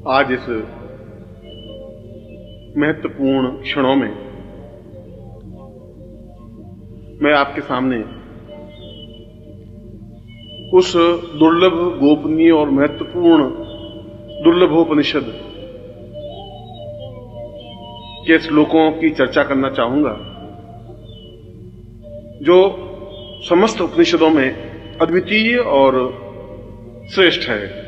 आज इस महत्वपूर्ण क्षणों में मैं आपके सामने उस दुर्लभ, गोपनीय और महत्वपूर्ण दुर्लभोपनिषद के श्लोकों की चर्चा करना चाहूंगा जो समस्त उपनिषदों में अद्वितीय और श्रेष्ठ है।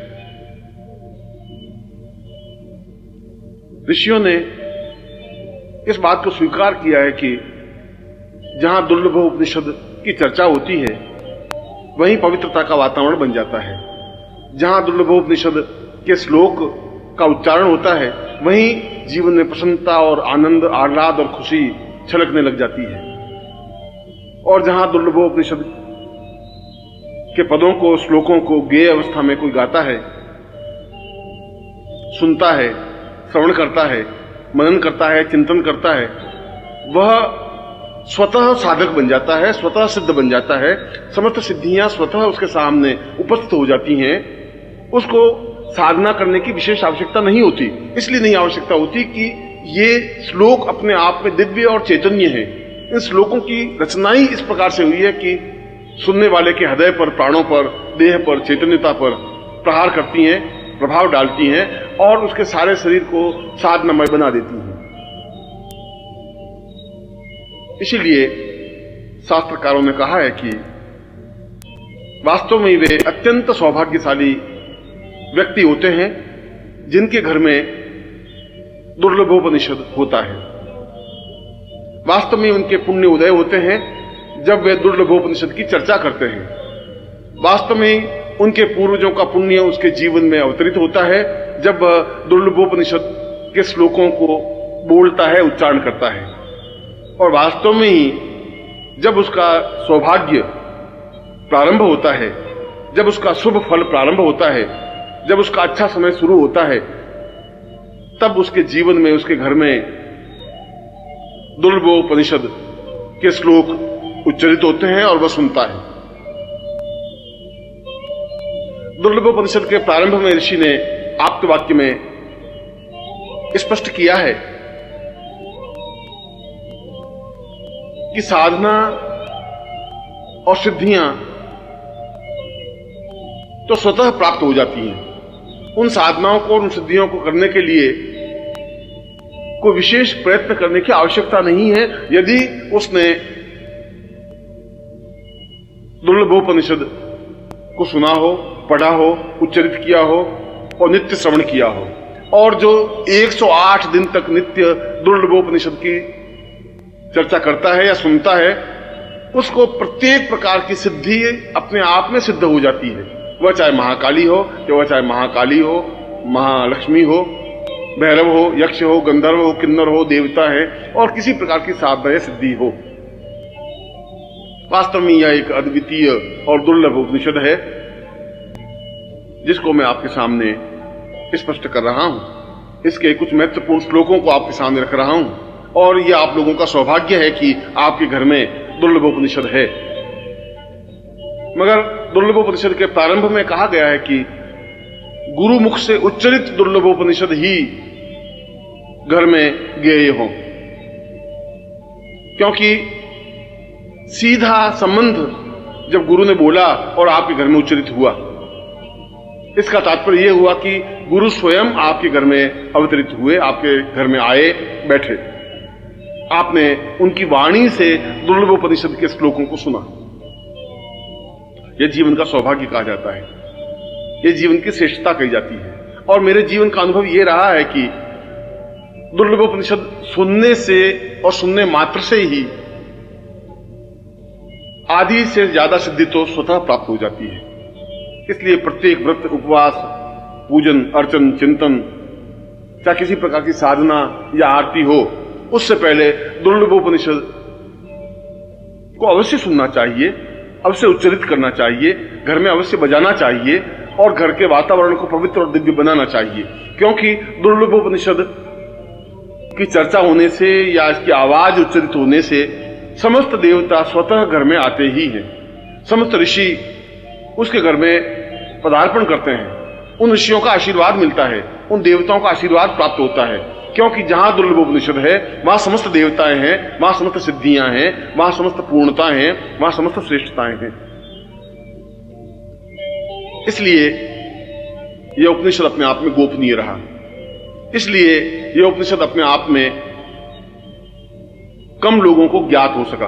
ऋषियों ने इस बात को स्वीकार किया है कि जहां दुर्लभोपनिषद की चर्चा होती है वहीं पवित्रता का वातावरण बन जाता है। जहां दुर्लभोपनिषद के श्लोक का उच्चारण होता है वहीं जीवन में प्रसन्नता और आनंद, आह्लाद और खुशी छलकने लग जाती है। और जहां दुर्लभोपनिषद के पदों को, श्लोकों को गेय अवस्था में कोई गाता है, सुनता है, श्रवण करता है, मनन करता है, चिंतन करता है, वह स्वतः साधक बन जाता है, स्वतः सिद्ध बन जाता है। समस्त सिद्धियां स्वतः उसके सामने उपस्थित हो जाती हैं। उसको साधना करने की विशेष आवश्यकता नहीं होती। इसलिए नहीं आवश्यकता होती कि ये श्लोक अपने आप में दिव्य और चैतन्य है। इन श्लोकों की रचना ही इस प्रकार से हुई है कि सुनने वाले के हृदय पर, प्राणों पर, देह पर, चैतन्यता पर प्रहार करती हैं, प्रभाव डालती हैं और उसके सारे शरीर को साधनामय बना देती हैं। इसीलिए शास्त्रकारों ने कहा है कि वास्तव में वे अत्यंत सौभाग्यशाली व्यक्ति होते हैं जिनके घर में दुर्लभोपनिषद होता है। वास्तव में उनके पुण्य उदय होते हैं जब वे दुर्लभोपनिषद की चर्चा करते हैं। वास्तव में उनके पूर्वजों का पुण्य उसके जीवन में अवतरित होता है जब दुर्लभोपनिषद के श्लोकों को बोलता है, उच्चारण करता है। और वास्तव में ही जब उसका सौभाग्य प्रारंभ होता है, जब उसका शुभ फल प्रारंभ होता है, जब उसका अच्छा समय शुरू होता है, तब उसके जीवन में, उसके घर में दुर्लभोपनिषद के श्लोक उच्चरित होते हैं और वह सुनता है। दुर्लभोपनिषद के प्रारंभ में ऋषि ने आप्तवाक्य में स्पष्ट किया है कि साधना और सिद्धियां तो स्वतः प्राप्त हो जाती हैं। उन साधनाओं को और उन सिद्धियों को करने के लिए कोई विशेष प्रयत्न करने की आवश्यकता नहीं है। यदि उसने दुर्लभोपनिषद को सुना हो, पढ़ा हो, उच्चरित किया हो और नित्य श्रवण किया हो, और जो 108 दिन तक नित्य दुर्लभोपनिषद की चर्चा करता है या सुनता है, उसको प्रत्येक प्रकार की सिद्धि अपने आप में सिद्ध हो जाती है। वह चाहे महाकाली हो, वह चाहे महाकाली हो, महालक्ष्मी हो, भैरव हो, यक्ष हो, गंधर्व हो, किन्नर हो, देवता है और किसी प्रकार की साधना या सिद्धि हो। वास्तव में यह एक अद्वितीय और दुर्लभ उपनिषद है जिसको मैं आपके सामने स्पष्ट कर रहा हूं। इसके कुछ महत्वपूर्ण श्लोकों को आपके सामने रख रहा हूं और यह आप लोगों का सौभाग्य है कि आपके घर में दुर्लभोपनिषद है। मगर दुर्लभोपनिषद के प्रारंभ में कहा गया है कि गुरु मुख से उच्चरित दुर्लभोपनिषद ही घर में गेय हो, क्योंकि सीधा संबंध जब गुरु ने बोला और आपके घर में उच्चरित हुआ, इसका तात्पर्य यह हुआ कि गुरु स्वयं आपके घर में अवतरित हुए, आपके घर में आए, बैठे। आपने उनकी वाणी से दुर्लभोपनिषद के श्लोकों को सुना। यह जीवन का सौभाग्य कहा जाता है, यह जीवन की श्रेष्ठता कही जाती है। और मेरे जीवन का अनुभव यह रहा है कि दुर्लभोपनिषद सुनने से और सुनने मात्र से ही आधी से ज्यादा सिद्धि तो स्वतः प्राप्त हो जाती है। इसलिए प्रत्येक व्रत, उपवास, पूजन, अर्चन, चिंतन, चाहे किसी प्रकार की साधना या आरती हो, उससे पहले दुर्लभोपनिषद को अवश्य सुनना चाहिए, अवश्य उच्चरित करना चाहिए, घर में अवश्य बजाना चाहिए और घर के वातावरण को पवित्र और दिव्य बनाना चाहिए। क्योंकि दुर्लभोपनिषद की चर्चा होने से या इसकी आवाज उच्चरित होने से समस्त देवता स्वतः घर में आते ही हैं। समस्त ऋषि उसके घर में पदार्पण करते हैं, उन ऋषियों का आशीर्वाद मिलता है। उन देवताओं का आशीर्वाद प्राप्त होता है, क्योंकि जहां दुर्लभोपनिषद है वहां समस्त देवताएं हैं, वहां समस्त सिद्धियां हैं, वहां समस्त पूर्णता हैं, वहां समस्त श्रेष्ठताएं हैं। इसलिए यह उपनिषद अपने आप में गोपनीय रहा, इसलिए यह उपनिषद अपने आप में कम लोगों को ज्ञात हो सका।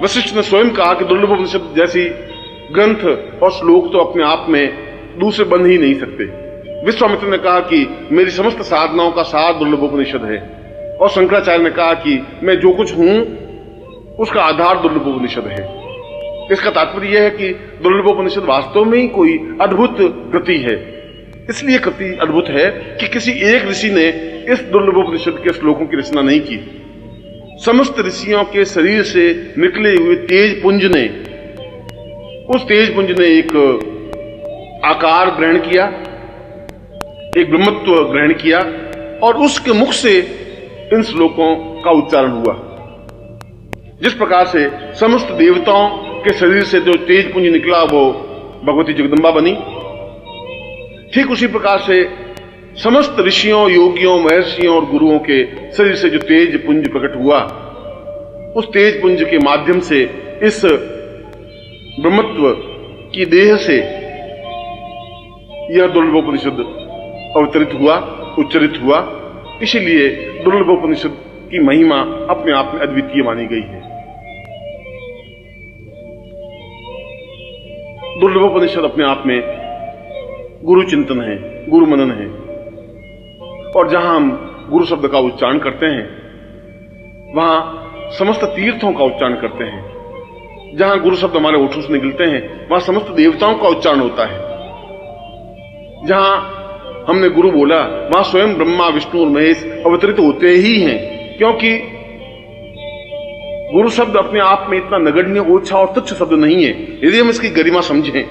वशिष्ठ ने स्वयं कहा कि दुर्लभोपनिषद जैसी ग्रंथ और श्लोक तो अपने आप में दूसरे बन ही नहीं सकते। विश्वामित्र ने कहा कि मेरी समस्त साधनाओं का सार दुर्लभोपनिषद है, और शंकराचार्य ने कहा कि मैं जो कुछ हूं उसका आधार दुर्लभोपनिषद है। इसका तात्पर्य यह है कि दुर्लभोपनिषद वास्तव में ही कोई अद्भुत कृति है। इसलिए कृति अद्भुत है कि किसी एक ऋषि ने इस दुर्लभोपनिषद के श्लोकों की रचना नहीं की। समस्त ऋषियों के शरीर से निकले हुए तेज पुंज ने, उस तेज पुंज ने एक आकार ग्रहण किया, एक ब्रह्मत्व ग्रहण किया, और उसके मुख से इन श्लोकों का उच्चारण हुआ। जिस प्रकार से समस्त देवताओं के शरीर से जो तेज पुंज निकला वो भगवती जगदम्बा बनी, ठीक उसी प्रकार से समस्त ऋषियों, योगियों, महर्षियों और गुरुओं के शरीर से जो तेज पुंज प्रकट हुआ, उस तेज पुंज के माध्यम से इस ब्रह्मत्व की देह से यह दुर्लभोपनिषद अवतरित हुआ, उच्चरित हुआ। इसीलिए दुर्लभोपनिषद की महिमा अपने आप में अद्वितीय मानी गई है। दुर्लभोपनिषद अपने आप में गुरु चिंतन है, गुरु मनन है, और जहां हम गुरु शब्द का उच्चारण करते हैं वहां समस्त तीर्थों का उच्चारण करते हैं। जहां गुरु शब्द हमारे ओठों से निकलते हैं वहां समस्त देवताओं का उच्चारण होता है। जहां हमने गुरु बोला वहां स्वयं ब्रह्मा, विष्णु और महेश अवतरित होते ही हैं, क्योंकि गुरु शब्द अपने आप में इतना नगण्य, ओछा और तुच्छ शब्द नहीं है। यदि हम इसकी गरिमा समझें,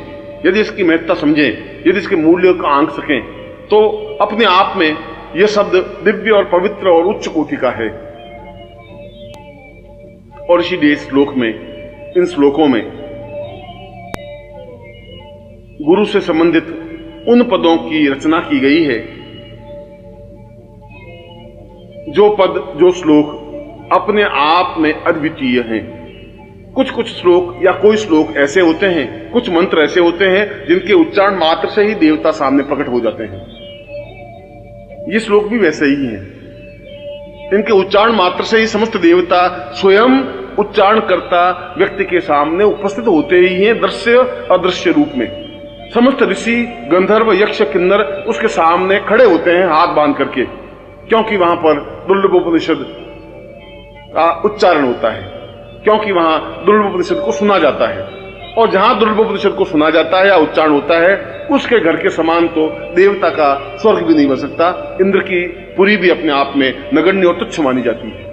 यदि इसकी महत्ता समझें, यदि इसके मूल्य का आंक सकें, तो अपने आप में यह शब्द दिव्य और पवित्र और उच्च कोटि का है। और इसीलिए इस श्लोक में, इन श्लोकों में गुरु से संबंधित उन पदों की रचना की गई है जो पद, जो श्लोक अपने आप में अद्वितीय हैं। कुछ कुछ श्लोक या कोई श्लोक ऐसे होते हैं, कुछ मंत्र ऐसे होते हैं जिनके उच्चारण मात्र से ही देवता सामने प्रकट हो जाते हैं। ये श्लोक भी वैसे ही हैं। इनके उच्चारण मात्र से ही समस्त देवता स्वयं उच्चारणकर्ता व्यक्ति के सामने उपस्थित होते ही हैं, दृश्य अदृश्य रूप में। समस्त ऋषि, गंधर्व, यक्ष, किन्नर उसके सामने खड़े होते हैं हाथ बांध करके, क्योंकि वहां पर दुर्लभोपनिषद का उच्चारण होता है, क्योंकि वहां दुर्लभोपनिषद को सुना जाता है। और जहां दुर्लभोपनिषद को सुना जाता है या उच्चारण होता है, उसके घर के समान तो देवता का स्वर्ग भी नहीं बन सकता। इंद्र की पुरी भी अपने आप में नगण्य और तुच्छ मानी जाती है,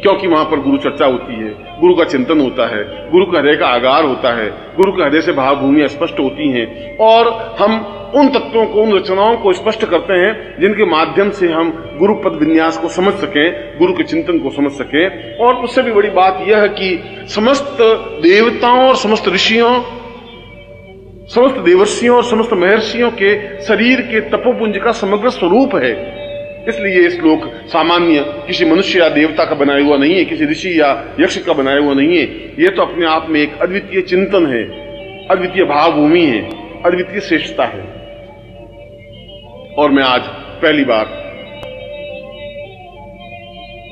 क्योंकि वहां पर गुरु चर्चा होती है, गुरु का चिंतन होता है, गुरु के हृदय का आगार होता है, गुरु के हृदय से भावभूमियां स्पष्ट होती हैं, और हम उन तत्वों को, उन रचनाओं को स्पष्ट करते हैं जिनके माध्यम से हम गुरु पद विन्यास को समझ सकें, गुरु के चिंतन को समझ सकें। और उससे भी बड़ी बात यह है कि समस्त देवताओं और समस्त ऋषियों, समस्त देवर्षियों और समस्त महर्षियों के शरीर के तपोपुंज का समग्र स्वरूप है। इसलिए ये श्लोक सामान्य किसी मनुष्य या देवता का बनाया हुआ नहीं है, किसी ऋषि या यक्ष का बनाया हुआ नहीं है। ये तो अपने आप में एक अद्वितीय चिंतन है, अद्वितीय भावभूमि है, अद्वितीय श्रेष्ठता है। और मैं आज पहली बार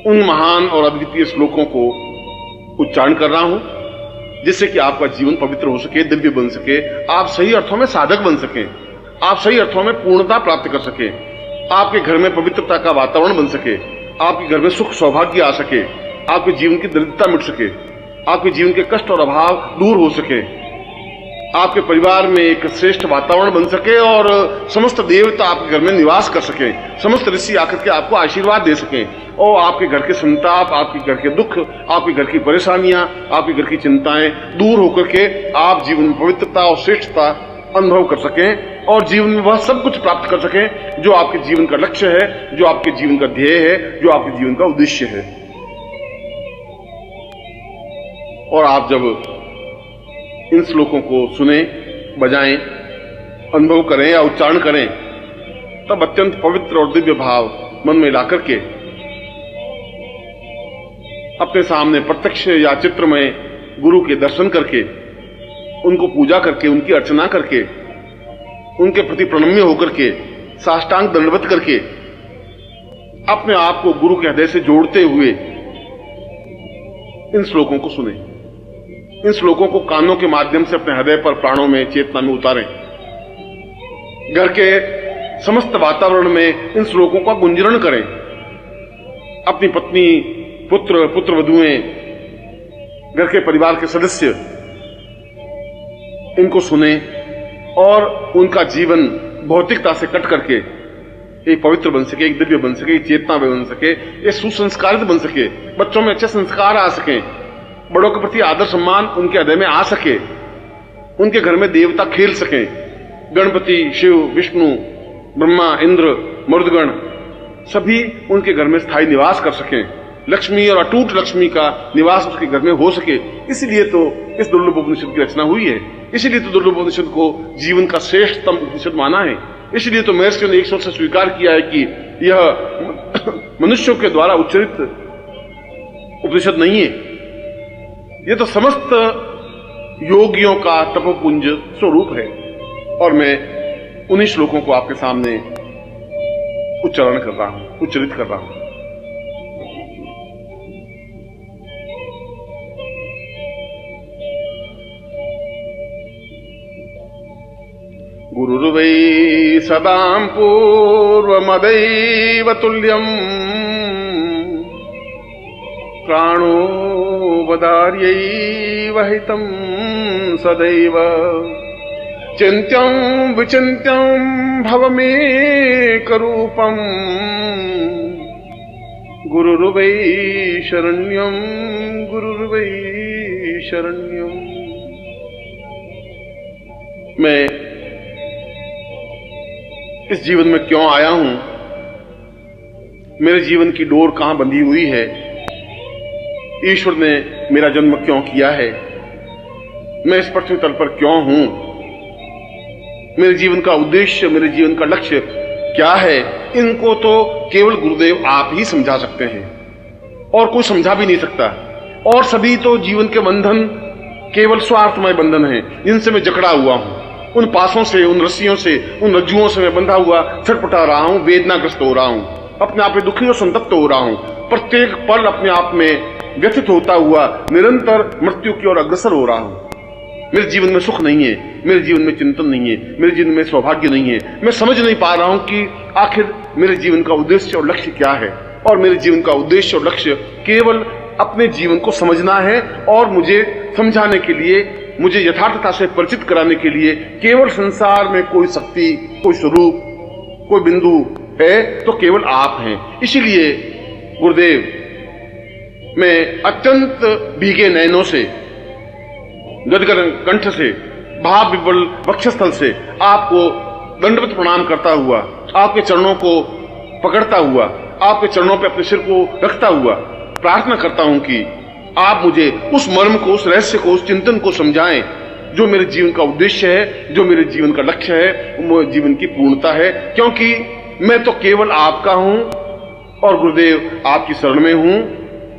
उन महान और अद्वितीय श्लोकों को उच्चारण कर रहा हूं, जिससे कि आपका जीवन पवित्र हो सके, दिव्य बन सके, आप सही अर्थों में साधक बन सकें, आप सही अर्थों में पूर्णता प्राप्त कर सके, आपके घर में पवित्रता का वातावरण बन सके, आपके घर में सुख सौभाग्य आ सके, आपके जीवन की दरिद्रता मिट सके, आपके जीवन के कष्ट और अभाव दूर हो सके, आपके परिवार में एक श्रेष्ठ वातावरण बन सके और समस्त देवता आपके घर में निवास कर सके, समस्त ऋषि आकर के आपको आशीर्वाद दे सके, और आपके घर के संताप, आपके घर के दुख, आपके घर की परेशानियां, आपके घर की चिंताएं दूर होकर के आप जीवन में पवित्रता और श्रेष्ठता अनुभव कर सकें, और जीवन में वह सब कुछ प्राप्त कर सकें जो आपके जीवन का लक्ष्य है, जो आपके जीवन का ध्येय है, जो आपके जीवन का उद्देश्य है। और आप जब इन श्लोकों को सुने, बजाएं अनुभव करें या उच्चारण करें, तब अत्यंत पवित्र और दिव्य भाव मन में ला करके अपने सामने प्रत्यक्ष या चित्र में गुरु के दर्शन करके, उनको पूजा करके, उनकी अर्चना करके, उनके प्रति प्रणम्य होकर के, साष्टांग दंडवत करके अपने आप को गुरु के हृदय से जोड़ते हुए इन श्लोकों को सुने, इन श्लोकों को कानों के माध्यम से अपने हृदय पर, प्राणों में, चेतना में उतारें। घर के समस्त वातावरण में इन श्लोकों का गुंजरण करें। अपनी पत्नी, पुत्र, पुत्रवधुएं, घर के परिवार के सदस्य इनको सुने और उनका जीवन भौतिकता से कट करके एक पवित्र बन सके, एक दिव्य बन सके, एक चेतना में बन सके, एक सुसंस्कारित बन सके, बच्चों में अच्छे संस्कार आ सके, बड़ों के प्रति आदर सम्मान उनके हृदय में आ सके, उनके घर में देवता खेल सकें, गणपति, शिव, विष्णु, ब्रह्मा, इंद्र, मरुदगण सभी उनके घर में स्थायी निवास कर सकें, लक्ष्मी और अटूट लक्ष्मी का निवास उसके घर में हो सके। इसलिए तो इस दुर्लभ उपनिषद की रचना हुई है, इसलिए तो दुर्लभ उपनिषद को जीवन का श्रेष्ठतम उपनिषद माना है, इसलिए तो महर्षियों ने एक स्वर से स्वीकार किया है कि यह मनुष्यों के द्वारा उच्चरित उपनिषद नहीं है, यह तो समस्त योगियों का तपोपुंज स्वरूप है। और मैं उन्हीं श्लोकों को आपके सामने उच्चारण कर रहा हूं, उच्चरित कर रहा हूं। गुरुर्वै सदां पूर्वमदैव तुल्यम् प्राणो वदार्यैव हितं सदैव चिन्त्यं विचिन्त्यं भवमेकरूपम् गुरुर्वै शरण्यं गुरुर्वै शरण्यं। मैं इस जीवन में क्यों आया हूं, मेरे जीवन की डोर कहां बंधी हुई है, ईश्वर ने मेरा जन्म क्यों किया है, मैं इस पृथ्वी तल पर क्यों हूं, मेरे जीवन का उद्देश्य, मेरे जीवन का लक्ष्य क्या है, इनको तो केवल गुरुदेव आप ही समझा सकते हैं और कोई समझा भी नहीं सकता। और सभी तो जीवन के बंधन केवल स्वार्थमय बंधन हैं जिनसे मैं जकड़ा हुआ हूं। उन पासों से, उन रस्सियों से, उन रज्जुओं से मैं बंधा हुआ छटपटा रहा हूं, वेदनाग्रस्त हो रहा हूं, अपने आप में दुखी और संतप्त हो रहा हूं, प्रत्येक पल अपने आप में व्यथित होता हुआ निरंतर मृत्यु की ओर अग्रसर हो रहा हूं। मेरे जीवन में सुख नहीं है, मेरे जीवन में चिंतन नहीं है, मेरे जीवन में सौभाग्य नहीं है। मैं समझ नहीं पा रहा हूं कि आखिर मेरे जीवन का उद्देश्य और लक्ष्य क्या है। और मेरे जीवन का उद्देश्य और लक्ष्य केवल अपने जीवन को समझना है और मुझे समझाने के लिए, मुझे यथार्थता से परिचित कराने के लिए केवल संसार में कोई शक्ति, कोई स्वरूप, कोई बिंदु है तो केवल आप हैं। इसीलिए गुरुदेव, मैं अत्यंत भीगे नयनों से, गदगद कंठ से, भाव विवल वक्षस्थल से आपको दंडवत प्रणाम करता हुआ, आपके चरणों को पकड़ता हुआ, आपके चरणों पे अपने सिर को रखता हुआ प्रार्थना करता हूं कि आप मुझे उस मर्म को, उस रहस्य को, उस चिंतन को समझाएं जो मेरे जीवन का उद्देश्य है, जो मेरे जीवन का लक्ष्य है, वो जीवन की पूर्णता है। क्योंकि मैं तो केवल आपका हूं और गुरुदेव आपकी शरण में हूं,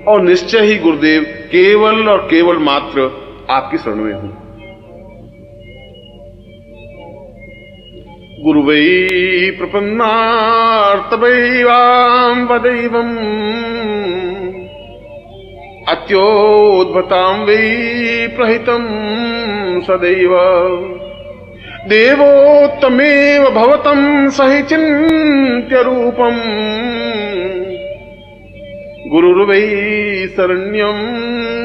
और निश्चय ही गुरुदेव केवल और केवल मात्र आपकी शरण में हूं। गुरुवै प्रपन्नार्तवैवां वदैवम् अत्योद्भतां वै प्रहितं सदैव देवोत्तमेव भवतं सहि चिन्त्य रूपम् गुरुर्वै शरण्यं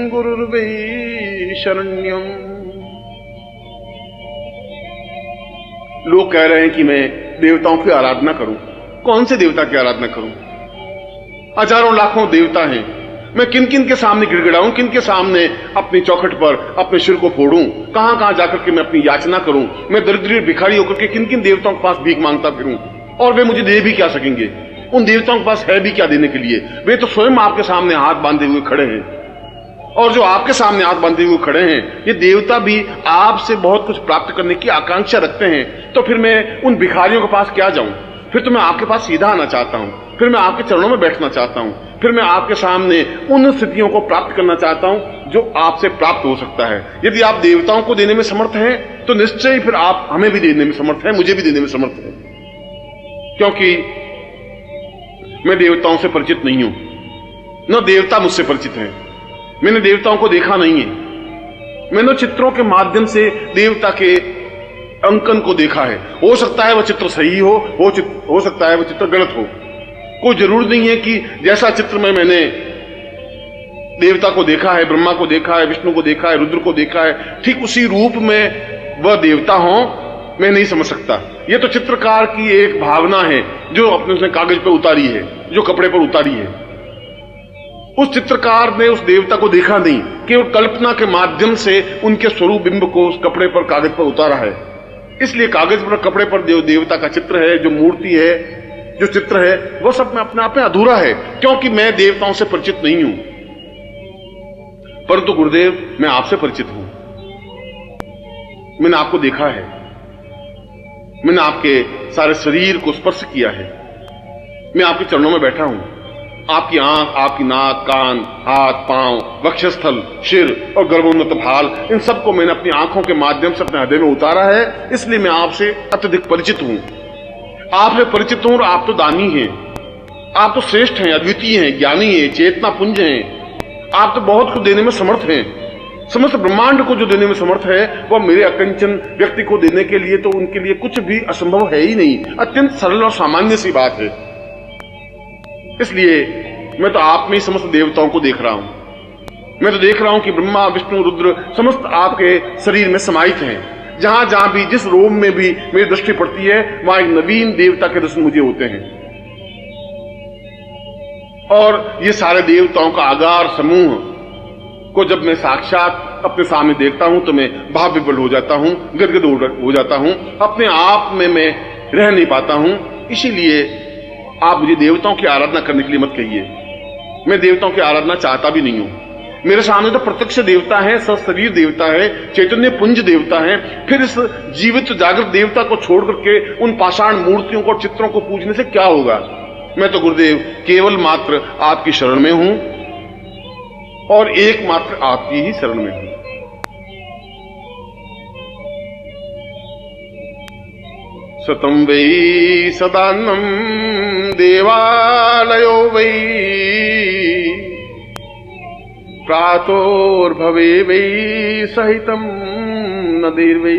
गुरुर्वै शरण्यम। लोग कह रहे हैं कि मैं देवताओं की आराधना करूं। कौन से देवता की आराधना करूं? हजारों लाखों देवता हैं। मैं किन किन के सामने गिड़गिड़ाऊं, किन के सामने अपनी चौखट पर अपने सिर को फोड़ूं, कहां कहां जाकर के मैं अपनी याचना करूं? मैं दरिद्र भिखारी होकर के किन किन देवताओं के पास भीख मांगता फिरूं? और वे मुझे दे भी क्या सकेंगे? उन देवताओं के पास है भी क्या देने के लिए? वे तो स्वयं आपके सामने हाथ बांधे हुए खड़े हैं और जो आपके सामने आंख बांधे हुए खड़े हैं, ये देवता भी आपसे बहुत कुछ प्राप्त करने की आकांक्षा रखते हैं। तो फिर मैं उन भिखारियों के पास क्या जाऊं? फिर तो मैं आपके पास सीधा आना चाहता हूं, फिर मैं आपके चरणों में बैठना चाहता हूं, फिर मैं आपके सामने उन स्थितियों को प्राप्त करना चाहता हूं जो आपसे प्राप्त हो सकता है। यदि आप देवताओं को देने में समर्थ हैं तो निश्चय ही फिर आप हमें भी देने में समर्थ हैं, मुझे भी देने में समर्थ हैं, क्योंकि मैं देवताओं से परिचित नहीं हूं, न देवता मुझसे परिचित हैं। मैंने देवताओं को देखा नहीं है, मैंने चित्रों के माध्यम से देवता के अंकन को देखा है। हो सकता है वह चित्र सही हो सकता है वह चित्र गलत हो। कोई जरूरी नहीं है कि जैसा चित्र में मैंने देवता को देखा है, ब्रह्मा को देखा है, विष्णु को देखा है, रुद्र को देखा है, ठीक उसी रूप में वह देवता हो, मैं नहीं समझ सकता। यह तो चित्रकार की एक भावना है जो अपने उसने कागज पर उतारी है, जो कपड़े पर उतारी है। उस चित्रकार ने उस देवता को देखा नहीं, केवल कल्पना के माध्यम से उनके स्वरूप बिंब को उस कपड़े पर, कागज पर उतारा है। इसलिए कागज पर, कपड़े पर जो देवता का चित्र है, जो मूर्ति है, जो चित्र है, वह सब में अपने आप में अधूरा है, क्योंकि मैं देवताओं से परिचित नहीं हूं। परंतु गुरुदेव, मैं आपसे परिचित हूं। मैंने आपको देखा है, मैंने आपके सारे शरीर को स्पर्श किया है, मैं आपके चरणों में बैठा हूं। आपकी आंख, आपकी नाक, कान, हाथ, पांव, वक्षस्थल, सिर और गर्भोन्नत भाल, इन सबको मैंने अपनी आंखों के माध्यम से अपने हृदय में उतारा है। इसलिए मैं आपसे अत्यधिक परिचित हूं। आपसे परिचित हूं और आप तो दानी हैं, आप तो श्रेष्ठ हैं, अद्वितीय हैं, ज्ञानी हैं, चेतना पुंज हैं। आप तो बहुत कुछ देने में समर्थ हैं। समस्त ब्रह्मांड को जो देने में समर्थ है, वह मेरे अकंचन व्यक्ति को देने के लिए तो उनके लिए कुछ भी असंभव है ही नहीं। अत्यंत सरल और सामान्य सी बात है। इसलिए मैं तो आप में ही समस्त देवताओं को देख रहा हूं। मैं तो देख रहा हूं कि ब्रह्मा, विष्णु, रुद्र समस्त आपके शरीर में समाहित हैं। जहां जहां भी, जिस रोम में भी मेरी दृष्टि पड़ती है, वहां एक नवीन देवता के दर्शन मुझे होते हैं। और ये सारे देवताओं का आगार समूह को जब मैं साक्षात अपने सामने देखता हूं तो मैं भाव विवल हो जाता हूं, गदगद हो जाता हूं, अपने आप में मैं रह नहीं पाता हूं। इसीलिए आप मुझे देवताओं की आराधना करने के लिए मत कहिए। मैं देवताओं की आराधना चाहता भी नहीं हूं। मेरे सामने तो प्रत्यक्ष देवता है, सशरीर देवता है, चैतन्य पुंज देवता है। फिर इस जीवित जागृत देवता को छोड़ करके उन पाषाण मूर्तियों को, चित्रों को पूजने से क्या होगा? मैं तो गुरुदेव केवल मात्र आपकी शरण में हूं और एकमात्र आपकी ही शरण में हूं। सतं वै सदान्नं देवालयो वै प्रातोर्भवे वै सहितं नदीर्वै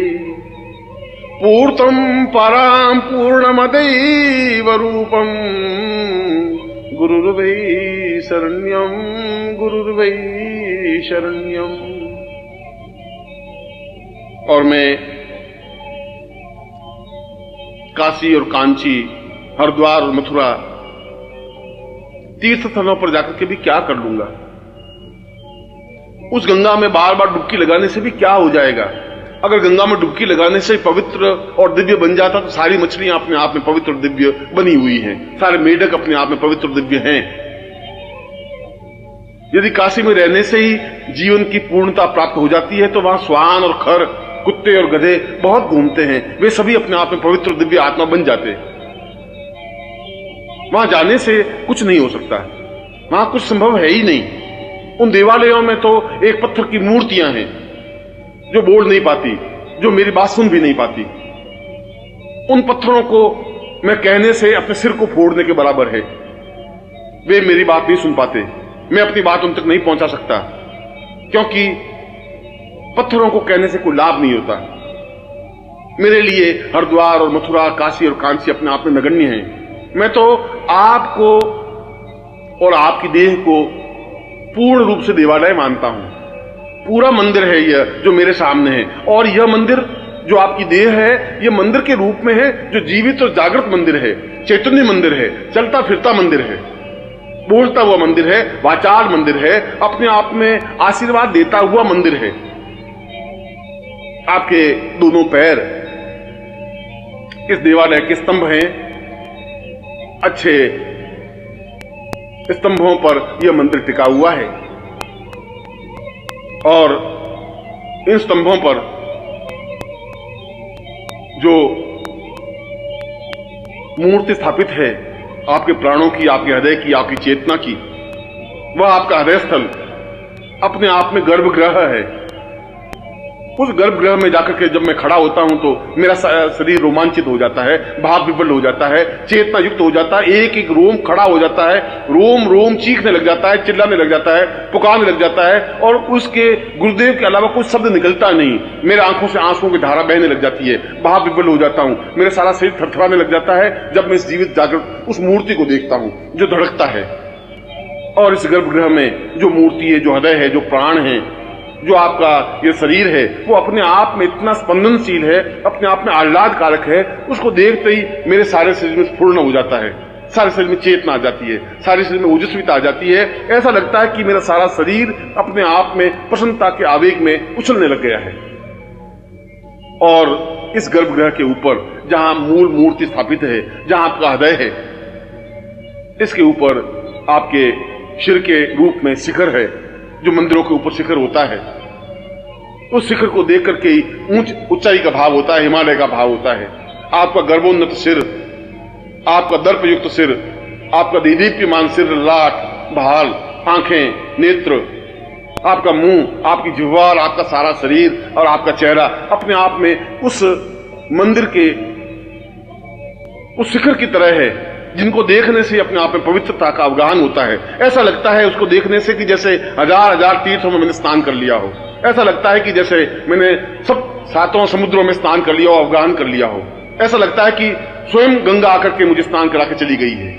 पूर्तं परां पूर्णमदैव रूपं गुरुर्वै शरण्यं गुरुर्वै शरण्यम। और मैं काशी और कांची, हरिद्वार और मथुरा तीर्थ स्थलों पर जाकर के भी क्या कर लूंगा? उस गंगा में बार बार डुबकी लगाने से भी क्या हो जाएगा? अगर गंगा में डुबकी लगाने से पवित्र और दिव्य बन जाता तो सारी मछलियां अपने आप में पवित्र और दिव्य बनी हुई हैं, सारे मेढक अपने आप में पवित्र और दिव्य हैं। यदि काशी में रहने से ही जीवन की पूर्णता प्राप्त हो जाती है तो वहां श्वान और खर, कुत्ते और गधे बहुत घूमते हैं, वे सभी अपने आप में पवित्र दिव्य आत्मा बन जाते हैं। वहां जाने से कुछ नहीं हो सकता, वहां कुछ संभव है ही नहीं। उन देवालयों में तो एक पत्थर की मूर्तियां हैं जो बोल नहीं पाती, जो मेरी बात सुन भी नहीं पाती। उन पत्थरों को मैं कहने से अपने सिर को फोड़ने के बराबर है। वे मेरी बात नहीं सुन पाते, मैं अपनी बात उन तक नहीं पहुंचा सकता, क्योंकि पत्थरों को कहने से कोई लाभ नहीं होता। मेरे लिए हरिद्वार और मथुरा, काशी और कांची अपने आप में नगण्य हैं। मैं तो आपको और आपकी देह को पूर्ण रूप से देवालय मानता हूं। पूरा मंदिर है यह जो मेरे सामने है, और यह मंदिर जो आपकी देह है, यह मंदिर के रूप में है, जो जीवित और जागृत मंदिर है, चैतन्य मंदिर है, चलता फिरता मंदिर है, बोलता हुआ मंदिर है, वाचाल मंदिर है, अपने आप में आशीर्वाद देता हुआ मंदिर है। आपके दोनों पैर इस देवालय के स्तंभ हैं। अच्छे स्तंभों पर यह मंदिर टिका हुआ है। और इन स्तंभों पर जो मूर्ति स्थापित है आपके प्राणों की, आपके हृदय की, आपकी चेतना की, वह आपका हृदय स्थल अपने आप में गर्भगृह है। उस गर्भगृह में जाकर के जब मैं खड़ा होता हूं तो मेरा शरीर रोमांचित हो जाता है, भाव विभल हो जाता है, चेतना युक्त हो जाता है, एक एक रोम खड़ा हो जाता है, रोम रोम चीखने लग जाता है, चिल्लाने लग जाता है, पुकारने लग जाता है, और उसके गुरुदेव के अलावा कुछ शब्द निकलता नहीं। मेरे आंखों से आंसुओं की धारा बहने लग जाती है, भाव विभल हो जाता हूं, मेरा सारा शरीर थरथराने लग जाता है जब मैं इस जीवित जागृत उस मूर्ति को देखता हूं जो धड़कता है। और इस गर्भगृह में जो मूर्ति है, जो हृदय है, जो प्राण है, जो आपका ये शरीर है, वो अपने आप में इतना स्पंदनशील है, अपने आप में आह्लादकारक है, उसको देखते ही मेरे सारे शरीर में स्फुरण हो जाता है, सारे शरीर में चेतना आ जाती है, सारे शरीर में ओजस्विता आ जाती है। ऐसा लगता है कि मेरा सारा शरीर अपने आप में प्रसन्नता के आवेग में उछलने लग गया है। और इस गर्भगृह के ऊपर जहां मूल मूर्ति स्थापित है, जहां आपका हृदय है, इसके ऊपर आपके शिर के रूप में शिखर है, जो मंदिरों के ऊपर शिखर होता है। उस शिखर को देख करके ही ऊंचाई का भाव होता है, हिमालय का भाव होता है। आपका गर्भोन्नत सिर, आपका दर्पयुक्त सिर, आपका दीदीप्यमान सिर, लाट, भाल, आंखें, नेत्र, आपका मुंह, आपकी जिह्वा, आपका सारा शरीर और आपका चेहरा अपने आप में उस मंदिर के उस शिखर की तरह है, जिनको देखने से अपने आप में पवित्रता का अवगाहन होता है। ऐसा लगता है उसको देखने से कि जैसे हजार हजार तीर्थों में मैंने स्नान कर लिया हो। ऐसा लगता है कि जैसे मैंने सब सातों समुद्रों में स्नान कर लिया हो, अवगाहन कर लिया हो। ऐसा लगता है कि स्वयं गंगा आकर के मुझे स्नान करा के चली गई है।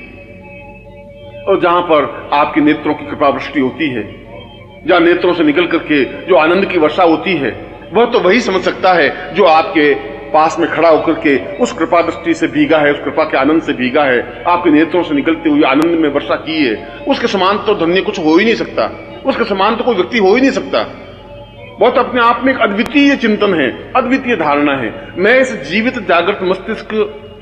और जहां पर आपके नेत्रों की कृपा वृष्टि होती है, जहां नेत्रों से निकल करके जो आनंद की वर्षा होती है, वह तो वही समझ सकता है जो आपके पास में खड़ा होकर के उस कृपा दृष्टि से भीगा है, उस कृपा के आनंद से भीगा है, आपके नेत्रों से निकलते हुए आनंद में वर्षा की है। उसके समान तो धन्य कुछ हो ही नहीं सकता, उसके समान तो कोई व्यक्ति हो ही नहीं सकता। बहुत अपने आप में एक अद्वितीय चिंतन है, अद्वितीय धारणा है। मैं इस जीवित जागृत मस्तिष्क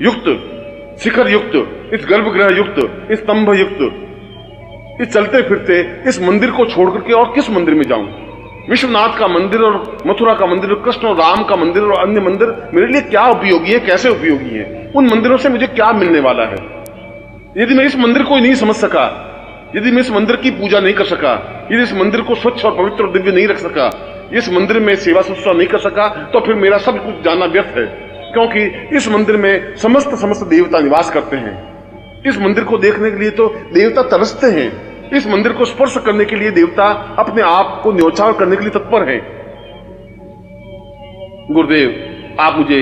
युक्त, शिखर युक्त, इस गर्भगृह युक्त, इस स्तंभ युक्त, इस चलते फिरते इस मंदिर को छोड़ करके और किस मंदिर में जाऊं? विश्वनाथ का मंदिर और मथुरा का मंदिर, कृष्ण और राम का मंदिर और अन्य मंदिर मेरे लिए क्या उपयोगी है, कैसे उपयोगी है? उन मंदिरों से मुझे क्या मिलने वाला है? यदि मैं इस मंदिर को नहीं समझ सका, यदि मैं इस मंदिर की पूजा नहीं कर सका, यदि इस मंदिर को स्वच्छ और पवित्र और दिव्य नहीं रख सका, इस मंदिर में सेवा शुश्रूषा नहीं कर सका, तो फिर मेरा सब कुछ जानना व्यर्थ है। क्योंकि इस मंदिर में समस्त देवता निवास करते हैं। इस मंदिर को देखने के लिए तो देवता तरसते हैं, इस मंदिर को स्पर्श करने के लिए देवता अपने आप को न्योछावर करने के लिए तत्पर हैं। गुरुदेव, आप मुझे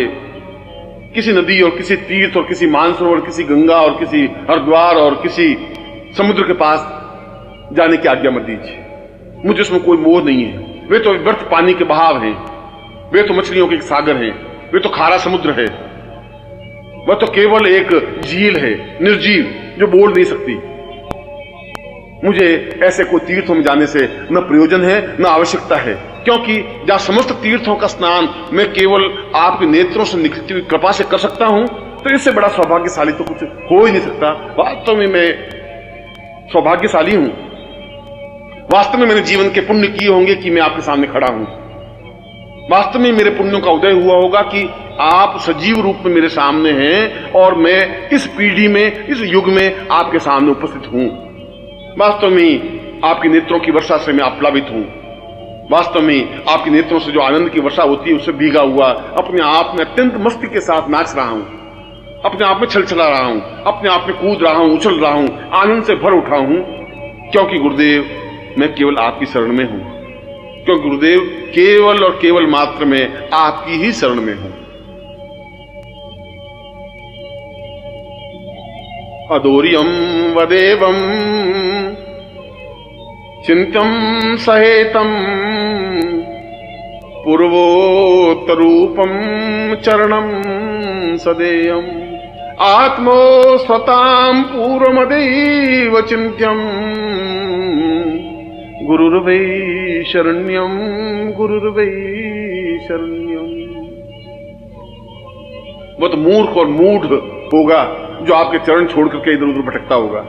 किसी नदी और किसी तीर्थ और किसी मानसरोवर, किसी गंगा और किसी हरिद्वार और किसी समुद्र के पास जाने की आज्ञा मत दीजिए। मुझे उसमें कोई मोह नहीं है। वे तो व्यर्थ पानी के बहाव हैं, वे तो मछलियों के एक सागर हैं, वे तो खारा समुद्र है, वह तो केवल एक झील है, निर्जीव, जो बोल नहीं सकती। मुझे ऐसे कोई तीर्थों में जाने से न प्रयोजन है, न आवश्यकता है, क्योंकि जहां समस्त तीर्थों का स्नान मैं केवल आपके नेत्रों से निकलती हुई कृपा से कर सकता हूं, तो इससे बड़ा सौभाग्यशाली तो कुछ हो ही नहीं सकता। वास्तव में मैं सौभाग्यशाली हूं। वास्तव में मैंने जीवन के पुण्य किए होंगे कि मैं आपके सामने खड़ा हूं। वास्तव में मेरे पुण्यों का उदय हुआ होगा कि आप सजीव रूप में मेरे सामने हैं और मैं इस पीढ़ी में, इस युग में आपके सामने उपस्थित हूं। वास्तव में आपके नेत्रों की वर्षा से मैं आप्लावित हूं। वास्तव में आपके नेत्रों से जो आनंद की वर्षा होती है उससे भीगा हुआ अपने आप में अत्यंत मस्ती के साथ नाच रहा हूं, अपने आप में छलछला रहा हूं, अपने आप में कूद रहा हूं, उछल रहा हूं, आनंद से भर उठा हूं, क्योंकि गुरुदेव मैं केवल आपकी शरण में हूं। क्योंकि गुरुदेव केवल और केवल मात्र में आपकी ही शरण में हूं। अदोर्यम वदेवम चिंतम सहेतम पूर्वोत्तरूपम चरणम सदेयम आत्मो स्वताम पूर्वमदैव चिंत्यम गुरुर्वै शरण्यम गुरुर्वै शरण्यम। वो तो मूर्ख और मूढ़ होगा जो आपके चरण छोड़ करके इधर उधर भटकता होगा।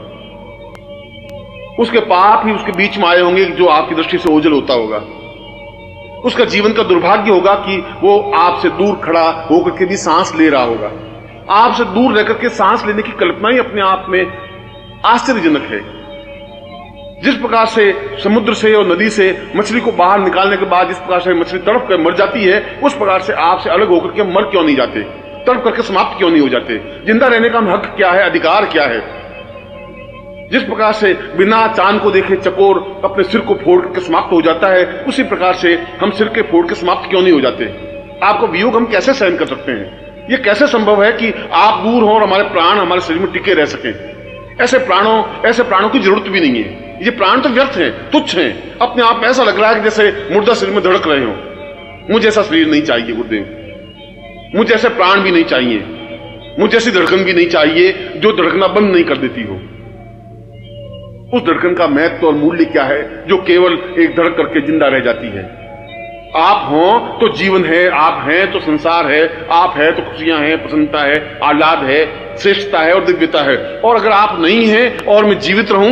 उसके पाप ही उसके बीच में आए होंगे जो आपकी दृष्टि से ओझल होता होगा। उसका जीवन का दुर्भाग्य होगा कि वो आपसे दूर खड़ा होकर के भी सांस ले रहा होगा। आपसे दूर रहकर के सांस लेने की कल्पना ही अपने आप में आश्चर्यजनक है। जिस प्रकार से समुद्र से और नदी से मछली को बाहर निकालने के बाद जिस प्रकार से मछली तड़प कर मर जाती है, उस प्रकार से आपसे अलग होकर के मर क्यों नहीं जाते, तड़प करके समाप्त क्यों नहीं हो जाते? जिंदा रहने का हक क्या है, अधिकार क्या है? जिस प्रकार से बिना चांद को देखे चकोर अपने सिर को फोड़ करके समाप्त हो जाता है, उसी प्रकार से हम सिर के फोड़ के समाप्त क्यों नहीं हो जाते? आपको वियोग हम कैसे सहन कर सकते हैं? ये कैसे संभव है कि आप दूर हो और हमारे प्राण हमारे शरीर में टिके रह सकें? ऐसे प्राणों की जरूरत भी नहीं है। ये प्राण तो व्यर्थ हैं, तुच्छ हैं। अपने आप ऐसा लग रहा है कि जैसे मुर्दा शरीर में धड़क रहे हो। मुझे ऐसा शरीर नहीं चाहिए गुरुदेव, मुझे ऐसे प्राण भी नहीं चाहिए, मुझे ऐसी धड़कन भी नहीं चाहिए जो धड़कना बंद नहीं कर देती हो। उस धड़कन का महत्व और मूल्य क्या है जो केवल एक धड़क करके जिंदा रह जाती है? आप हो तो जीवन है, आप हैं तो संसार है, आप है तो खुशियां हैं, प्रसन्नता है, आह्लाद है, श्रेष्ठता है और दिव्यता है। और अगर आप नहीं हैं और मैं जीवित रहूं,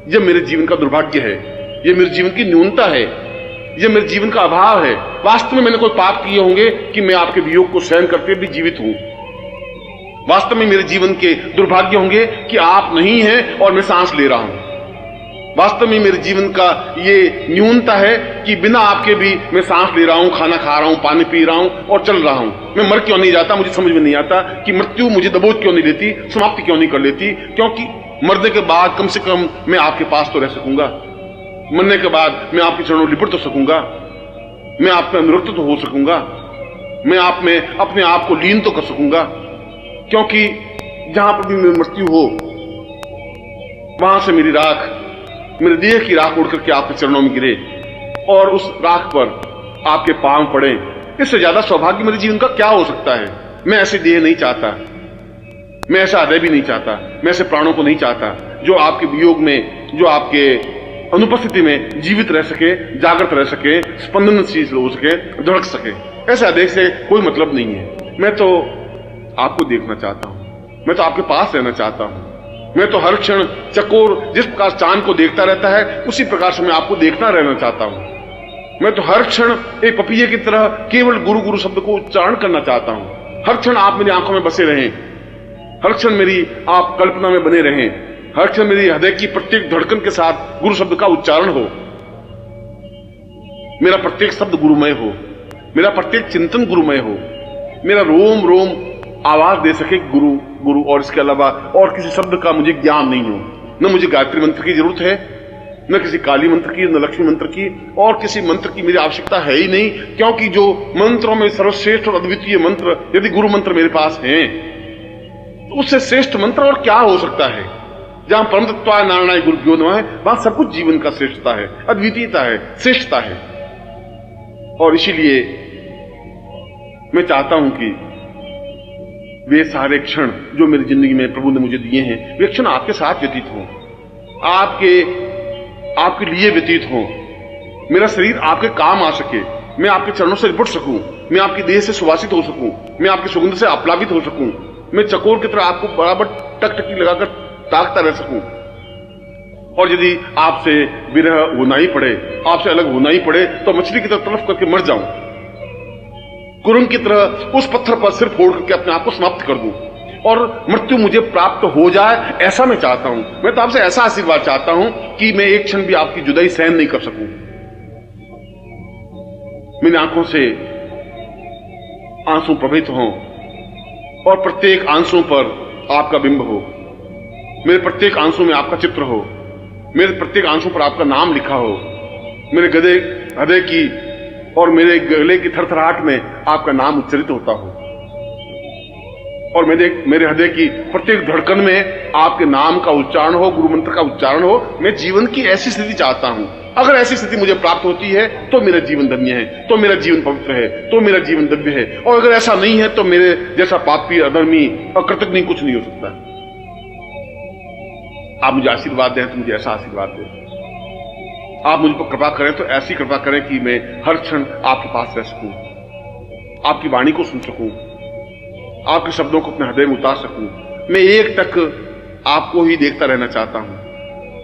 यह मेरे जीवन का दुर्भाग्य है, यह मेरे जीवन की न्यूनता है, यह मेरे जीवन का अभाव है। वास्तव में मैंने कोई पाप किए होंगे कि मैं आपके वियोग को सहन करके भी जीवित हूं। वास्तव में मेरे जीवन के दुर्भाग्य होंगे कि आप नहीं हैं और मैं सांस ले रहा हूं। वास्तव में मेरे जीवन का ये न्यूनता है कि बिना आपके भी मैं सांस ले रहा हूं, खाना खा रहा हूं, पानी पी रहा हूं और चल रहा हूं। मैं मर क्यों नहीं जाता? मुझे समझ में नहीं आता कि मृत्यु मुझे दबोच क्यों नहीं लेती, समाप्ति क्यों नहीं कर लेती? क्योंकि मरने के बाद कम से कम मैं आपके पास तो रह सकूंगा, मरने के बाद मैं आपके चरणों लिपट तो सकूंगा, मैं आप में अनुरक्त तो हो सकूंगा, मैं आप में अपने आप को लीन तो कर सकूंगा। क्योंकि जहां पर भी मेरी मृत्यु हो, वहां से मेरी राख, मेरे देह की राख उड़ करके आपके चरणों में गिरे और उस राख पर आपके पांव पड़े। इससे ज्यादा सौभाग्य मेरे जीवन का क्या हो सकता है? मैं ऐसे देह नहीं चाहता, मैं ऐसा हृदय भी नहीं चाहता, मैं ऐसे प्राणों को नहीं चाहता जो आपके वियोग में, जो आपके अनुपस्थिति में जीवित रह सके, जागृत रह सके, स्पंदनशील हो सके, धड़क सके। ऐसे हृदय से कोई मतलब नहीं है। मैं तो आपको देखना चाहता हूं, मैं तो आपके पास रहना चाहता हूं। मैं तो हर क्षण चकोर जिस प्रकार चांद को देखता रहता है, उसी प्रकार से मैं आपको देखना रहना चाहता हूं। मैं तो हर क्षण एक पपीहे की तरह केवल गुरु गुरु शब्द को उच्चारण करना चाहता हूं। हर क्षण आप मेरी आंखों में बसे रहें, हर क्षण मेरी आप कल्पना में बने रहें, हर क्षण मेरी हृदय की प्रत्येक धड़कन के साथ गुरु शब्द का उच्चारण हो, मेरा प्रत्येक शब्द गुरुमय हो, मेरा प्रत्येक चिंतन गुरुमय हो, मेरा रोम रोम आवाज दे सके गुरु गुरु। और इसके अलावा और किसी शब्द का मुझे ज्ञान नहीं हो। न मुझे गायत्री मंत्र की जरूरत है, न किसी काली मंत्र की, न लक्ष्मी मंत्र की, और किसी मंत्र की मेरी आवश्यकता है ही नहीं। क्योंकि जो मंत्रों में सर्वश्रेष्ठ और अद्वितीय मंत्र यदि गुरु मंत्र मेरे पास हैं, तो उससे श्रेष्ठ मंत्र और क्या हो सकता है? जहां परम तत्वाय नारायणाय गुरुभ्यो नमः है, वहां सब कुछ जीवन का श्रेष्ठता है, अद्वितीयता है, श्रेष्ठता है। और इसीलिए मैं चाहता हूं कि वे सारे क्षण जो मेरी जिंदगी में प्रभु ने मुझे दिए हैं, वे क्षण आपके साथ व्यतीत हों, आपके लिए व्यतीत हों। मेरा शरीर आपके काम आ सके, मैं आपके चरणों से लिपट सकूं, मैं आपकी देह से सुवासित हो सकूं, मैं आपकी सुगंध से आप्लावित हो सकूं, मैं चकोर की तरह आपको बराबर टकटकी लगाकर ताकता रह सकूं। और यदि आपसे विरह होना ही पड़े, आपसे अलग होना ही पड़े, तो मछली की तरह तड़फ करके मर जाऊं, कुरंग की तरह उस पत्थर पर सिर फोड़ करके अपने आप को समाप्त कर दूं और मृत्यु मुझे प्राप्त हो जाए, ऐसा मैं चाहता हूं। मैं तो आपसे ऐसा आशीर्वाद चाहता हूं कि मैं एक क्षण भी आपकी जुदाई सहन नहीं कर सकूं। मेरी आंखों से आंसू प्रवाहित हों और प्रत्येक आंसू पर आपका बिंब हो, मेरे प्रत्येक आंसू में आपका चित्र हो, मेरे प्रत्येक आंसू पर आपका नाम लिखा हो, मेरे हृदय की और मेरे गले की थरथराहट में आपका नाम उच्चरित होता हो, और मेरे हृदय की प्रत्येक धड़कन में आपके नाम का उच्चारण हो, गुरु मंत्र का उच्चारण हो। मैं जीवन की ऐसी स्थिति चाहता हूं। अगर ऐसी स्थिति मुझे प्राप्त होती है तो मेरा जीवन धन्य है, तो मेरा जीवन पवित्र है, तो मेरा जीवन दिव्य है। और अगर ऐसा नहीं है तो मेरे जैसा पापी, अधर्मी और कृतज्ञ कुछ नहीं हो सकता। आप मुझे आशीर्वाद दें तो मुझे ऐसा आशीर्वाद दें। आप मुझ पर कृपा करें तो ऐसी कृपा करें कि मैं हर क्षण आपके पास रह सकूं, आपकी वाणी को सुन सकूं, आपके शब्दों को अपने हृदय में उतार सकूं। मैं एक टक आपको ही देखता रहना चाहता हूं,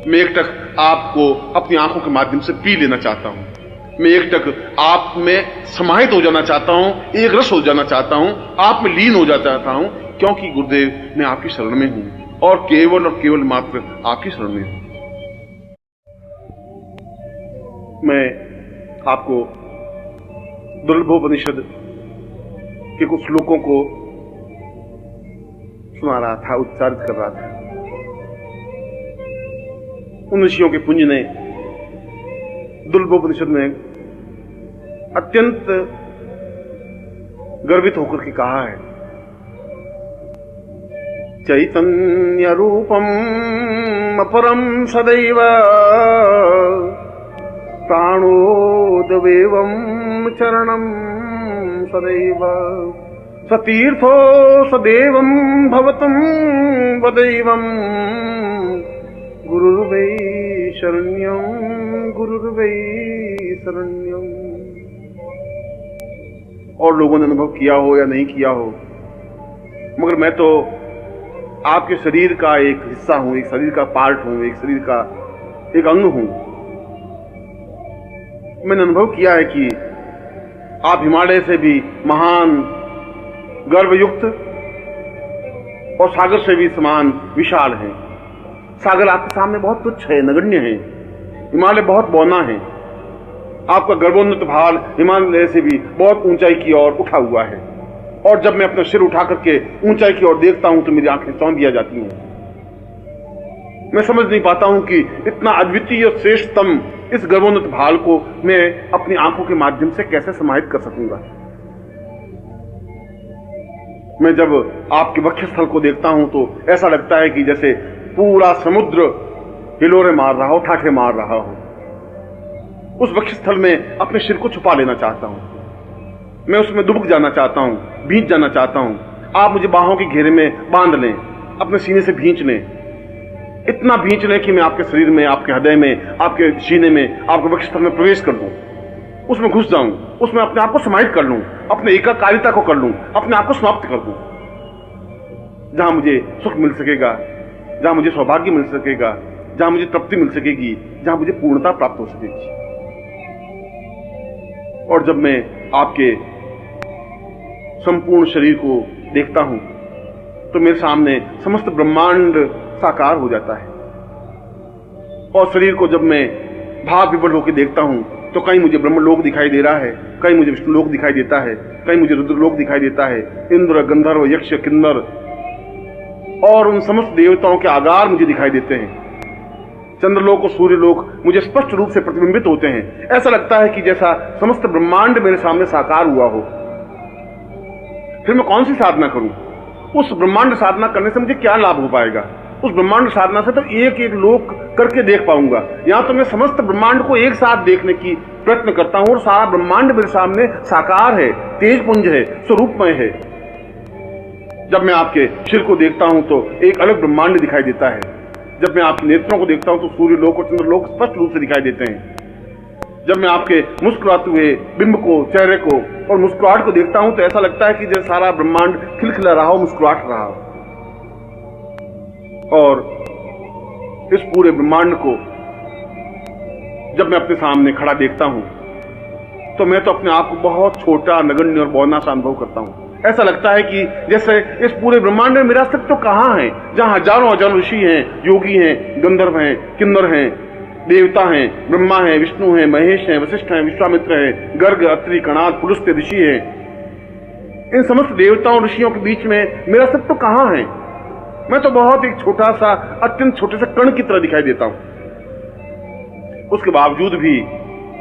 मैं एक टक आपको अपनी आंखों के माध्यम से पी लेना चाहता हूं। मैं एकटक आप में समाहित हो जाना चाहता हूं, एक रस हो जाना चाहता हूं, आप में लीन हो जाना चाहता हूं, क्योंकि गुरुदेव मैं आपकी शरण में हूं और केवल मात्र आपकी शरण में हूं। मैं आपको दुर्लभोपनिषद के कुछ श्लोकों को सुना रहा था, उच्चारित कर रहा था। उन ऋषियों के पुंज ने दुर्लभोपनिषद में अत्यंत गर्वित होकर के कहा है, चैतन्य रूपम अपरम सदैव प्राणोदवेवं चरणं सदैव सतीर्थो सदेवं भवतं वदैवं गुरुर्वै शरण्यं गुरुर्वै शरण्यं। और लोगों ने अनुभव किया हो या नहीं किया हो, मगर मैं तो आपके शरीर का एक हिस्सा हूं, एक शरीर का पार्ट हूं, एक शरीर का एक अंग हूं। मैंने अनुभव किया है कि आप हिमालय से भी महान, गर्वयुक्त और सागर से भी समान विशाल हैं। सागर आपके सामने बहुत तुच्छ है, नगण्य है। हिमालय बहुत बौना है। आपका गर्वोन्नत भाल हिमालय से भी बहुत ऊंचाई की ओर उठा हुआ है। और जब मैं अपना सिर उठा करके ऊंचाई की ओर देखता हूं तो मेरी आंखें चौंधिया जाती हैं। मैं समझ नहीं पाता हूं कि इतना अद्वितीय और श्रेष्ठतम इस गर्वोन्नत भाल को मैं अपनी आंखों के माध्यम से कैसे समाहित कर सकूंगा। मैं जब आपके वक्षस्थल को देखता हूं तो ऐसा लगता है कि जैसे पूरा समुद्र हिलोरे मार रहा हो, ठाठे मार रहा हो। उस वक्षस्थल में अपने सिर को छुपा लेना चाहता हूं। मैं उसमें डूब जाना चाहता हूं, भींच जाना चाहता हूं। आप मुझे बाहों के घेरे में बांध लें, अपने सीने से भींच लें, इतना भींच लें कि मैं आपके शरीर में, आपके हृदय में, आपके सीने में, आपके वक्षस्थल में प्रवेश कर दूं, उसमें घुस जाऊं, उसमें अपने आप को समाहित कर लूं, अपने एकाकारिता को कर लूं, अपने आप को समाप्त कर दूं। जहां मुझे सुख मिल सकेगा, जहां मुझे सौभाग्य मिल सकेगा, जहां मुझे तृप्ति मिल सकेगी, जहां मुझे पूर्णता प्राप्त हो सकेगी। और जब मैं आपके संपूर्ण शरीर को देखता हूं तो मेरे सामने समस्त ब्रह्मांड साकार हो जाता है। और शरीर को जब मैं भाव विवल होकर देखता हूं तो कहीं मुझे ब्रह्मलोक दिखाई दे रहा है, कहीं मुझे विष्णुलोक दिखाई देता है, कहीं मुझे रुद्रलोक दिखाई देता है। इंद्र, गंधर्व, यक्ष, किन्नर और उन समस्त देवताओं के आगार मुझे दिखाई देते हैं। चंद्रलोक और सूर्यलोक मुझे स्पष्ट रूप से प्रतिबिंबित होते हैं। ऐसा लगता है कि जैसा समस्त ब्रह्मांड मेरे सामने साकार हुआ हो। फिर मैं कौन सी साधना करूं? उस ब्रह्मांड साधना करने से मुझे क्या लाभ हो पाएगा? उस ब्रह्मांड साधना से तो एक एक लोक करके देख पाऊंगा। यहां तो मैं समस्त ब्रह्मांड को एक साथ देखने की प्रयत्न करता हूं और सारा ब्रह्मांड मेरे सामने साकार है, तेजपुंज है, स्वरूपमय है। जब मैं आपके सिर को देखता हूं तो एक अलग ब्रह्मांड दिखाई देता है। जब मैं आपके नेत्रों को देखता हूं तो सूर्यलोक और चंद्रलोक स्पष्ट रूप से दिखाई देते हैं। जब मैं आपके मुस्कुराते हुए बिंब को, चेहरे को और मुस्कुराहट को देखता हूं तो ऐसा लगता है कि जैसे सारा ब्रह्मांड खिलखिला रहा हो, मुस्कुराहट रहा हो। और इस पूरे ब्रह्मांड को जब मैं अपने सामने खड़ा देखता हूं तो मैं तो अपने आप को बहुत छोटा, नगण्य और बौना सा अनुभव करता हूं। ऐसा लगता है कि जैसे इस पूरे ब्रह्मांड में मेरा अस्तित्व कहां है, जहां हजारों हजारों ऋषि हैं, योगी हैं, गंधर्व हैं, किन्नर हैं, देवता हैं, ब्रह्मा हैं, विष्णु हैं, महेश हैं, वशिष्ठ हैं, विश्वामित्र हैं, गर्ग, अत्रि, कणाद, पुलस्त्य ऋषि हैं। इन समस्त देवताओं ऋषियों के बीच में मेरा अस्तित्व कहां है? मैं तो बहुत एक छोटा सा, अत्यंत छोटे से कण की तरह दिखाई देता हूं। उसके बावजूद भी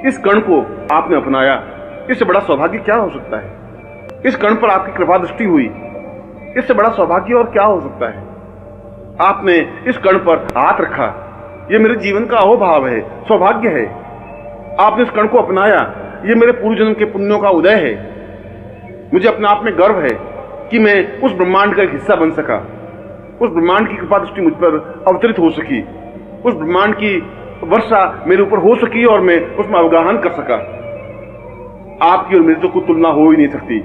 इस कण को आपने अपनाया, इससे बड़ा सौभाग्य क्या हो सकता है? इस कण पर आपकी कृपा दृष्टि हुई, इससे बड़ा सौभाग्य और क्या हो सकता है? आपने इस कण पर हाथ रखा, यह मेरे जीवन का अहोभाव है, सौभाग्य है। आपने इस कण को अपनाया, यह मेरे पूर्व जन्म के पुण्यों का उदय है। मुझे अपने आप में गर्व है कि मैं उस ब्रह्मांड का एक हिस्सा बन सका, उस ब्रह्मांड की कृपा दृष्टि मुझ पर अवतरित हो सकी, उस ब्रह्मांड की वर्षा मेरे ऊपर हो सकी और मैं उसमें अवगाहन कर सका। आपकी और मेरी तो कोई तुलना हो ही नहीं सकती।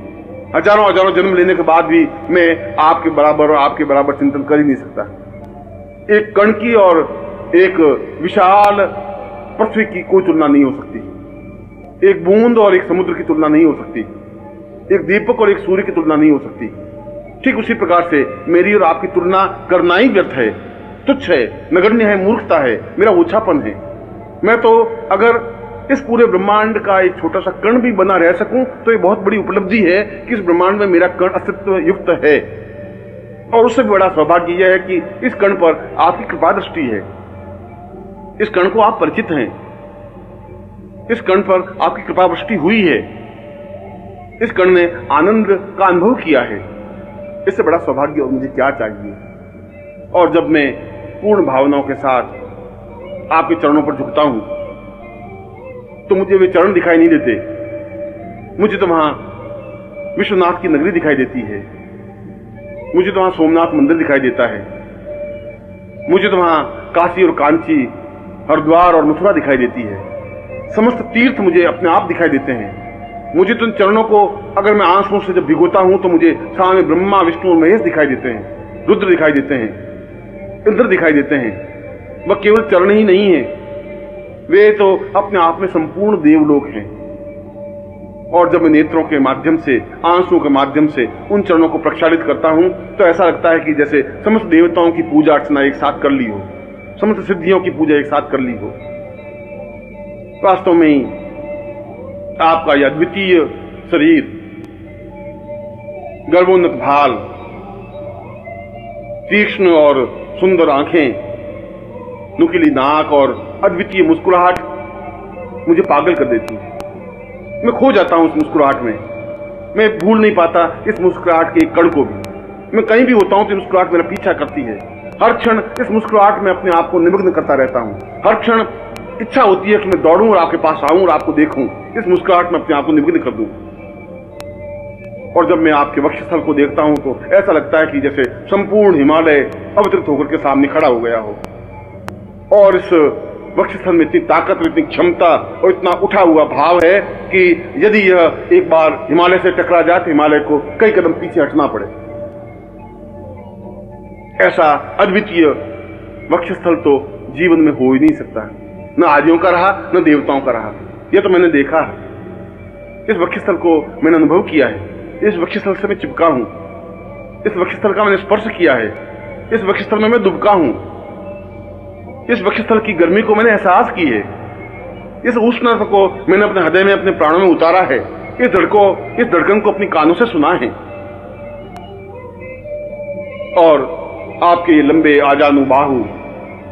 हजारों हजारों जन्म लेने के बाद भी मैं आपके बराबर और आपके बराबर चिंतन कर ही नहीं सकता। एक कण की और एक विशाल पृथ्वी की कोई तुलना नहीं हो सकती। एक बूंद और एक समुद्र की तुलना नहीं हो सकती, एक दीपक और एक सूर्य की तुलना नहीं हो सकती। ठीक उसी प्रकार से मेरी और आपकी तुलना करना ही व्यर्थ है, तुच्छ है, नगण्य है, मूर्खता है, मेरा ओछापन है। मैं तो अगर इस पूरे ब्रह्मांड का एक छोटा सा कण भी बना रह सकूं तो ये बहुत बड़ी उपलब्धि है कि इस ब्रह्मांड में मेरा कण अस्तित्व युक्त है। और उससे भी बड़ा सौभाग्य यह है कि इस कण पर आपकी कृपा दृष्टि है, इस कण को आप परिचित हैं, इस कण पर आपकी कृपा वृष्टि हुई है, इस कण ने आनंद का अनुभव किया है। इससे बड़ा सौभाग्य और मुझे क्या चाहिए। और जब मैं पूर्ण भावनाओं के साथ आपके चरणों पर झुकता हूं तो मुझे वे चरण दिखाई नहीं देते, मुझे तो वहां विश्वनाथ की नगरी दिखाई देती है, मुझे तो वहां सोमनाथ मंदिर दिखाई देता है, मुझे तो वहां काशी और कांची, हरिद्वार और मथुरा दिखाई देती है। समस्त तीर्थ मुझे अपने आप दिखाई देते हैं। मुझे तो इन चरणों को अगर मैं आंसुओं से जब भिगोता हूं तो मुझे सामने ब्रह्मा, विष्णु और महेश दिखाई देते हैं, रुद्र दिखाई देते हैं, इंद्र दिखाई देते हैं। वह केवल चरण ही नहीं है, वे तो अपने आप में संपूर्ण देवलोक हैं। और जब मैं नेत्रों के माध्यम से, आंसुओं के माध्यम से उन चरणों को प्रक्षालित करता हूं तो ऐसा लगता है कि जैसे समस्त देवताओं की पूजा अर्चना एक साथ कर ली हो, समस्त सिद्धियों की पूजा एक साथ कर ली हो। वास्तव में ही आपका यह अद्वितीय शरीर, गर्भोन्नत भाल, तीक्ष्ण और सुंदर आंखें, नुकीली नाक और अद्वितीय मुस्कुराहट मुझे पागल कर देती है। मैं खो जाता हूं उस मुस्कुराहट में, मैं भूल नहीं पाता इस मुस्कुराहट के एक कण को भी। मैं कहीं भी होता हूं तो मुस्कुराहट मेरा पीछा करती है। हर क्षण इस मुस्कुराहट में अपने आप को निमग्न करता रहता हूं। हर क्षण इच्छा होती है कि मैं दौड़ूं और आपके पास आऊं और आपको देखूं, इस मुस्कुराहट में अपने आप को निमग्न कर दूं। और जब मैं आपके वक्षस्थल को देखता हूं तो ऐसा लगता है कि जैसे संपूर्ण हिमालय अवतरित होकर के सामने खड़ा हो गया हो। और इस वक्षस्थल में इतनी ताकत, इतनी क्षमता और इतना उठा हुआ भाव है कि यदि यह एक बार हिमालय से टकरा जाए तो हिमालय को कई कदम पीछे हटना पड़े। ऐसा अद्वितीय वक्षस्थल तो जीवन में हो ही नहीं सकता, न आदियों का रहा न देवताओं का रहा। यह तो मैंने देखा है, इस वक्षस्थल को मैंने अनुभव किया है, इस वक्षस्थल से मैं चिपका हूं, इस वक्षस्थल का मैंने स्पर्श किया है, इस वक्षस्थल में मैं दुबका हूं, इस वक्षस्थल की गर्मी को मैंने एहसास की है, इस उष्णता को मैंने अपने हृदय में, अपने प्राणों में उतारा है, इस धड़कन को अपनी कानों से सुना है। और आपके ये लंबे आजानू बाहु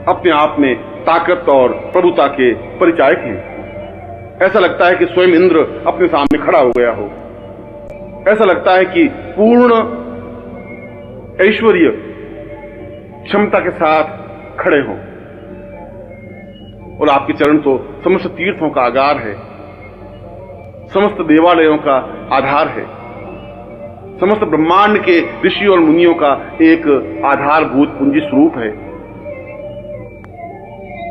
अपने आप में ताकत और प्रभुता के परिचायक हैं। ऐसा लगता है कि स्वयं इंद्र अपने सामने खड़ा हो गया हो। ऐसा लगता है कि पूर्ण ऐश्वर्य क्षमता के साथ खड़े हों। और आपके चरण तो समस्त तीर्थों का आगार है, समस्त देवालयों का आधार है, समस्त ब्रह्मांड के ऋषि और मुनियों का एक आधारभूत पूंजी स्वरूप है।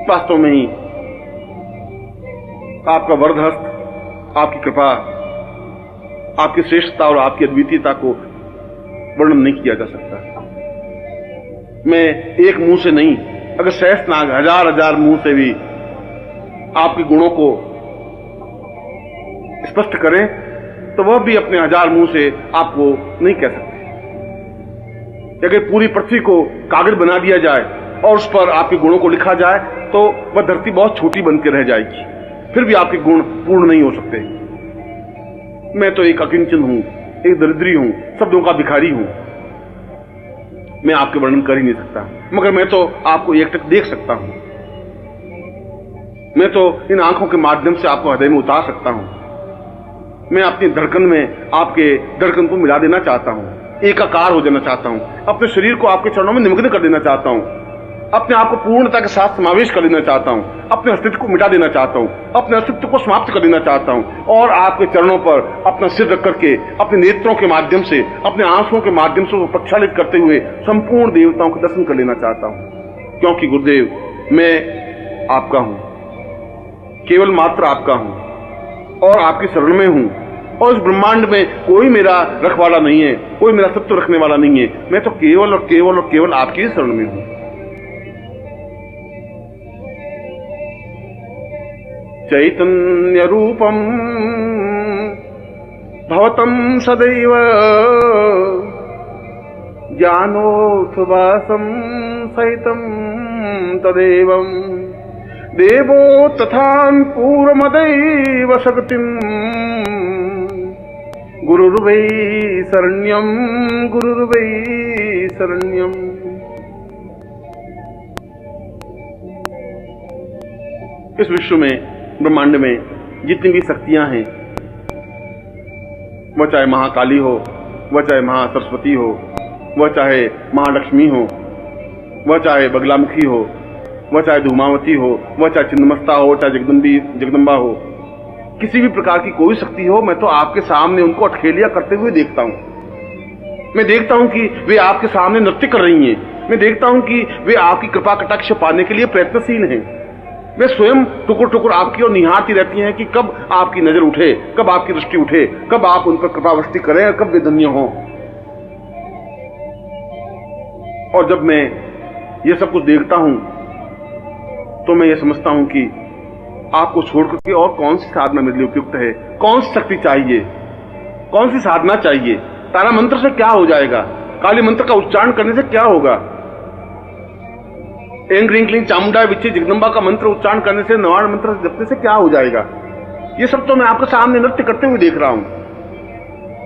वास्तव में ही आपका वरदहस्त, आपकी कृपा, आपकी श्रेष्ठता और आपकी अद्वितीयता को वर्णन नहीं किया जा सकता। मैं एक मुंह से नहीं, अगर सहस्त्रनाग हजार मुंह से भी आपके गुणों को स्पष्ट करें तो वह भी अपने हजार मुंह से आपको नहीं कह सकते। अगर पूरी पृथ्वी को कागज बना दिया जाए और उस पर आपके गुणों को लिखा जाए तो वह धरती बहुत छोटी बनकर रह जाएगी, फिर भी आपके गुण पूर्ण नहीं हो सकते। मैं तो एक अकिंचन हूं, एक दरिद्री हूं, शब्दों का भिखारी हूं। मैं आपके वर्णन कर ही नहीं सकता, मगर मैं तो आपको एकटक देख सकता हूं। मैं तो इन आंखों के माध्यम से आपको हृदय में उतार सकता हूं। मैं अपनी धड़कन में आपके धड़कन को मिला देना चाहता हूं, एकाकार हो जाना चाहता हूं, अपने शरीर को आपके चरणों में निमग्न कर देना चाहता हूं, अपने आप को पूर्णता के साथ समावेश कर देना चाहता हूं, अपने अस्तित्व को मिटा देना चाहता हूं, अपने अस्तित्व को समाप्त कर देना चाहता हूं और आपके चरणों पर अपना सिर रख करके अपने नेत्रों के माध्यम से, अपने आंसुओं के माध्यम से प्रक्षालित करते हुए संपूर्ण देवताओं के दर्शन कर लेना चाहता हूं। क्योंकि गुरुदेव, मैं आपका हूं, केवल मात्र आपका हूं और आपकी शरण में हूं। और इस ब्रह्मांड में कोई मेरा रखवाला नहीं है, कोई मेरा सत्य रखने वाला नहीं है। मैं तो केवल और केवल और केवल आपकी शरण में हूं। चैतन्य रूपम भवतं सदैव ज्ञानोत्सवासं सहितं तदेवं देवो तथान् पूर्वमदैव शक्तिं गुरुर्वै शरण्यं गुरुर्वै शरण्यम। इस विश्व में, ब्रह्मांड में जितनी भी शक्तियां हैं, वह चाहे महाकाली हो, वह चाहे महासरस्वती हो, वह चाहे महालक्ष्मी हो, वह चाहे बगलामुखी हो, वह चाहे धूमावती हो, वह चाहे छिन्नमस्ता हो, चाहे जगदम्बा हो, किसी भी प्रकार की कोई शक्ति हो, मैं तो आपके सामने उनको अठखेलियां करते हुए देखता हूं। मैं देखता हूं कि वे आपके सामने नृत्य कर रही हैं। मैं देखता हूं कि वे आपकी कृपा कटाक्ष पाने के लिए प्रयत्नशील हैं। वे स्वयं टुकुर टुकुर आपकी ओर निहारती रहती हैं कि कब आपकी नजर उठे, कब आपकी दृष्टि उठे, कब आप उन पर कृपावृष्टि करें और कब वे धन्य हों। और जब मैं ये सब कुछ देखता हूं तो मैं ये समझता हूं कि आपको छोड़कर के और कौन सी साधना मेरे लिए उपयुक्त है, कौन सी शक्ति चाहिए, कौन सी साधना चाहिए। तारा मंत्र से क्या हो जाएगा, काली मंत्र का उच्चारण करने से क्या होगा, एं ग्रीं क्लीं चामुंडा विच्चे जगदम्बा का मंत्र उच्चारण करने से, नवाण मंत्र जपने से क्या हो जाएगा। ये सब तो मैं आपके सामने नृत्य करते हुए देख रहा हूं।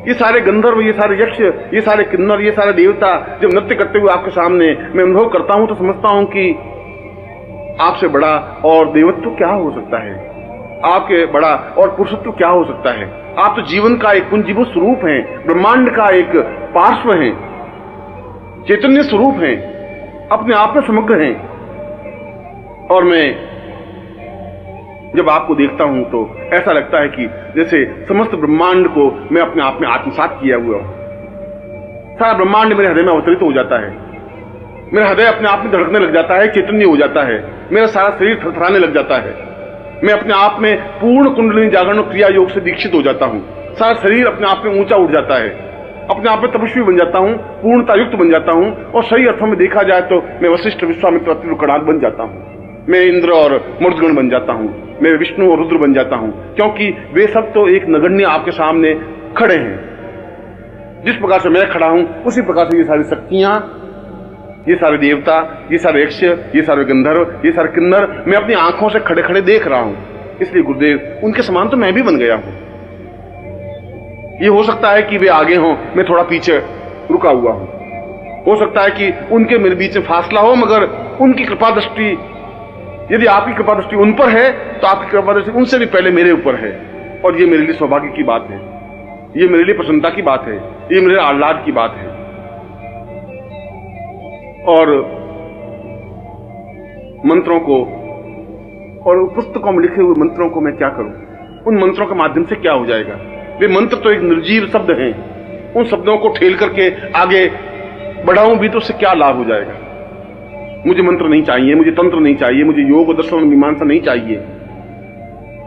ये सारे गंधर्व, ये सारे यक्ष, ये सारे किन्नर, ये सारे देवता जब नृत्य करते हुए आपके सामने मैं अनुभव करता हूं तो समझता हूं कि आपसे बड़ा और देवत्व क्या हो सकता है, आपके बड़ा और पुरुषत्व क्या हो सकता है। आप तो जीवन का एक पुंजीभूत स्वरूप हैं, ब्रह्मांड का एक पार्श्व हैं, चैतन्य स्वरूप हैं, अपने आप में समग्र हैं। और मैं जब आपको देखता हूं तो ऐसा लगता है कि जैसे समस्त ब्रह्मांड को मैं अपने आप में आत्मसात किया हुआ हूं। सारा ब्रह्मांड मेरे हृदय में अवतरित हो जाता है, मेरा हृदय अपने आप में धड़कने लग जाता है, चैतन्य हो जाता है, मेरा सारा शरीर थरथराने लग जाता है। मैं अपने आप में पूर्ण कुंडलिनी जागरण क्रिया योग से दीक्षित हो जाता हूं। सारा शरीर अपने आप में ऊंचा उठ जाता है, अपने आप में तपस्वी बन जाता हूं, पूर्णता युक्त बन जाता हूं। और सही अर्थों में देखा जाए तो मैं वशिष्ठ, विश्वामित्र, अत्रि, कणाद बन जाता हूं। मैं इंद्र और मरुद्गण बन जाता हूं, मैं विष्णु और रुद्र बन जाता हूं, क्योंकि वे सब तो एक नगण्य आपके सामने खड़े हैं। जिस प्रकार से मैं खड़ा हूं उसी प्रकार से ये सारी शक्तियां, ये सारे देवता, ये सारे यक्ष, ये सारे गंधर्व, ये सारे किन्नर मैं अपनी आंखों से खड़े खड़े देख रहा हूं। इसलिए गुरुदेव, उनके समान तो मैं भी बन गया हूं। ये हो सकता है कि वे आगे हों, मैं थोड़ा पीछे रुका हुआ हूं। हो सकता है कि उनके मेरे बीच में फासला हो, मगर उनकी कृपा दृष्टि, यदि आपकी कृपा दृष्टि उन पर है तो आपकी कृपा दृष्टि उनसे भी पहले मेरे ऊपर है। और ये मेरे लिए सौभाग्य की बात है, ये मेरे लिए प्रसन्नता की बात है, ये मेरे आह्लाद की बात है। और मंत्रों को और पुस्तकों में लिखे हुए मंत्रों को मैं क्या करूं, उन मंत्रों के माध्यम से क्या हो जाएगा। वे मंत्र तो एक निर्जीव शब्द हैं, उन शब्दों को ठेल करके आगे बढ़ाऊं भी तो उससे क्या लाभ हो जाएगा। मुझे मंत्र नहीं चाहिए, मुझे तंत्र नहीं चाहिए, मुझे योग दर्शन मीमांसा नहीं चाहिए।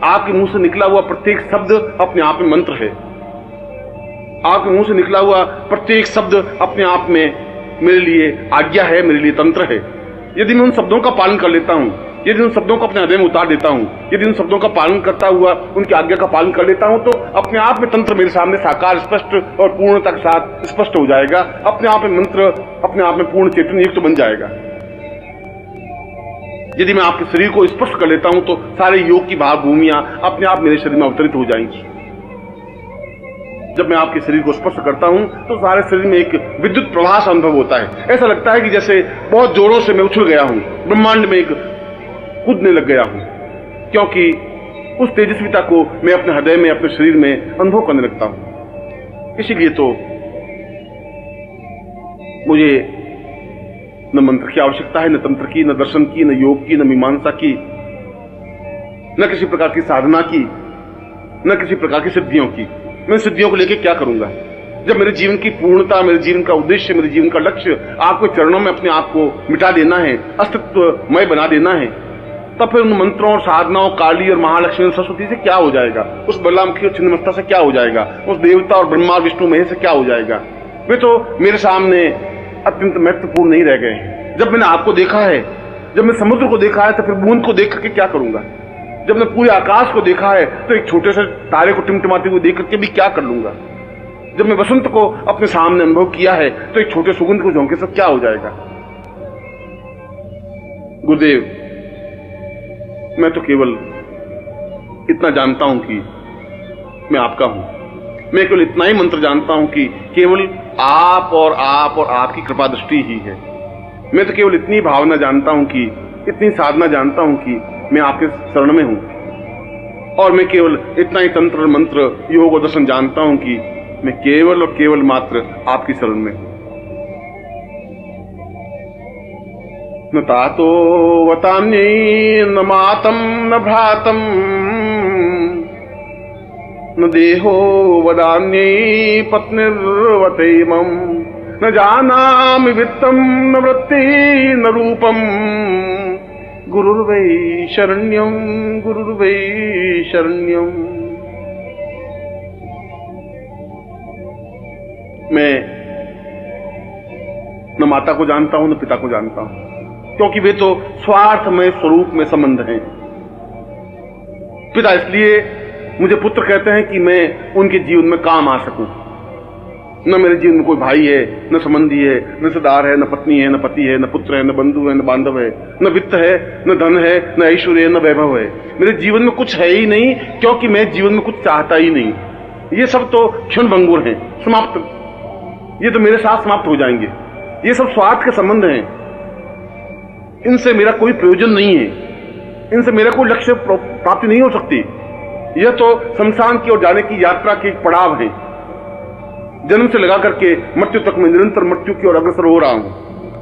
आपके मुंह से निकला हुआ प्रत्येक शब्द अपने आप में मंत्र है। आपके मुंह से निकला हुआ प्रत्येक शब्द अपने आप में मेरे लिए आज्ञा है, मेरे लिए तंत्र है। यदि मैं उन शब्दों का पालन कर लेता हूं, यदि उन शब्दों को अपने हृदय में उतार देता हूं, यदि उन शब्दों का पालन करता हुआ उनकी आज्ञा का पालन कर लेता हूं, तो अपने आप में तंत्र मेरे सामने साकार, स्पष्ट और पूर्णता के साथ स्पष्ट हो जाएगा। अपने आप में मंत्र अपने आप में पूर्ण चैतन्य युक्त बन जाएगा। यदि मैं आपके शरीर को स्पष्ट कर लेता हूं तो सारे योग की भाव भूमियां अपने आप मेरे शरीर में अवतरित हो जाएंगी। जब मैं आपके शरीर को स्पर्श करता हूं तो सारे शरीर में एक विद्युत प्रवाह अनुभव होता है। ऐसा लगता है कि जैसे बहुत जोरों से मैं उछल गया हूं, ब्रह्मांड में एक कूदने लग गया हूं, क्योंकि उस तेजस्विता को मैं अपने हृदय में, अपने शरीर में अनुभव करने लगता हूं। इसीलिए तो मुझे न मंत्र की आवश्यकता है, न तंत्र की, न दर्शन की, न योग की, न मीमांसा की, न किसी प्रकार की साधना की, न किसी प्रकार की सिद्धियों की। मैं सिद्धियों को लेकर क्या करूंगा जब मेरे जीवन की पूर्णता, मेरे जीवन का उद्देश्य, मेरे जीवन का लक्ष्य आपके चरणों में अपने आप को मिटा देना है, अस्तित्वमय बना देना है। तब फिर उन मंत्रों और साधनाओं, काली और महालक्ष्मी और सरस्वती से क्या हो जाएगा, उस बलरामुखी और छिन्नमस्ता से क्या हो जाएगा, उस देवता और ब्रह्मा विष्णु महेश से क्या हो जाएगा। वे तो मेरे सामने अत्यंत महत्वपूर्ण नहीं रह गए हैं। जब मैंने आपको देखा है, जब मैं समुद्र को देखा है, तो फिर बूंद को देख करके क्या करूंगा। जब मैं पूरे आकाश को देखा है तो एक छोटे से तारे को टिमटिमाते हुए देख करके भी क्या कर लूंगा। जब मैं बसंत को अपने सामने अनुभव किया है तो एक छोटे सुगंध को झोंके से क्या हो जाएगा। गुरुदेव, मैं तो केवल इतना जानता हूं कि मैं आपका हूं। मैं केवल इतना ही मंत्र जानता हूं कि केवल आप और आपकी कृपा दृष्टि ही है। मैं तो केवल इतनी भावना जानता हूं कि, इतनी साधना जानता हूं कि मैं आपके शरण में हूं। और मैं केवल इतना ही तंत्र मंत्र योग और दर्शन जानता हूं कि मैं केवल और केवल मात्र आपकी शरण में हूं। न तातो वतान्यै न मातम न भ्रातम न देहो वदान्यै पत्निर्वतैमं न जानामि वित्तं न वृत्ति न रूपम गुरुर्वै शरण्यं गुरुर्वै शरण्यं। मैं न माता को जानता हूं न पिता को जानता हूं, क्योंकि वे तो स्वार्थमय स्वरूप में संबंध हैं। पिता इसलिए मुझे पुत्र कहते हैं कि मैं उनके जीवन में काम आ सकूं। न मेरे जीवन में कोई भाई है, न संबंधी है, न रिश्तेदार है, न पत्नी है, न पति है, न पुत्र है, न बंधु है, न बांधव है, न वित्त है, न धन है, न ऐश्वर्य है, न वैभव है। मेरे जीवन में कुछ है ही नहीं, क्योंकि मैं जीवन में कुछ चाहता ही नहीं। ये सब तो क्षण भंगुर हैं, समाप्त। ये तो मेरे साथ समाप्त हो जाएंगे। ये सब स्वार्थ के संबंध हैं। इनसे मेरा कोई प्रयोजन नहीं है, इनसे मेरा कोई लक्ष्य प्राप्ति नहीं हो सकती। यह तो शमशान की ओर जाने की यात्रा के एक पड़ाव है। जन्म से लगा करके मृत्यु तक मैं निरंतर मृत्यु की ओर अग्रसर हो रहा हूं,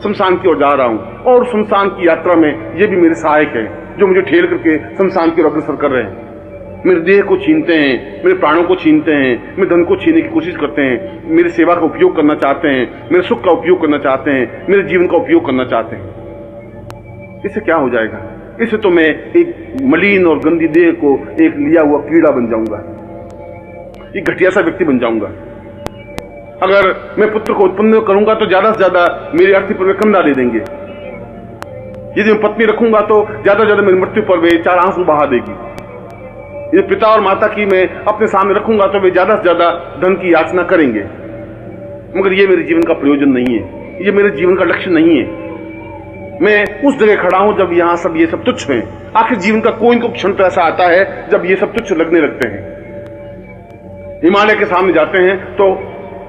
शमशान की ओर जा रहा हूं। और शमशान की यात्रा में ये भी मेरे सहायक है, जो मुझे ठेल करके शमशान की ओर अग्रसर कर रहे हैं। मेरे देह को छीनते हैं, मेरे प्राणों को छीनते हैं, मेरे धन को छीनने की कोशिश करते हैं, मेरी सेवा का उपयोग करना चाहते हैं, मेरे सुख का उपयोग करना चाहते हैं, मेरे जीवन का उपयोग करना चाहते हैं। इससे क्या हो जाएगा? इससे तो मैं एक मलिन और गंदी देह को एक लिया हुआ कीड़ा बन जाऊंगा, एक घटिया सा व्यक्ति बन जाऊंगा। अगर मैं पुत्र को उत्पन्न करूंगा तो ज्यादा से ज्यादा मेरी अर्थी पर वे कंधा दे देंगे। यदि मैं पत्नी रखूंगा तो ज्यादा से ज्यादा मेरी मृत्यु पर वे 4 आंसू बहा देगी। यदि पिता और माता की मैं अपने सामने रखूंगा तो वे ज्यादा से ज्यादा धन की याचना करेंगे। मगर ये मेरे जीवन का प्रयोजन नहीं है, ये मेरे जीवन का लक्ष्य नहीं है। मैं उस जगह खड़ा हूं जब यहां सब ये सब तुच्छ हैं। आखिर जीवन का कोई इनको क्षण तो ऐसा आता है जब ये सब तुच्छ लगने लगते हैं। हिमालय के सामने जाते हैं तो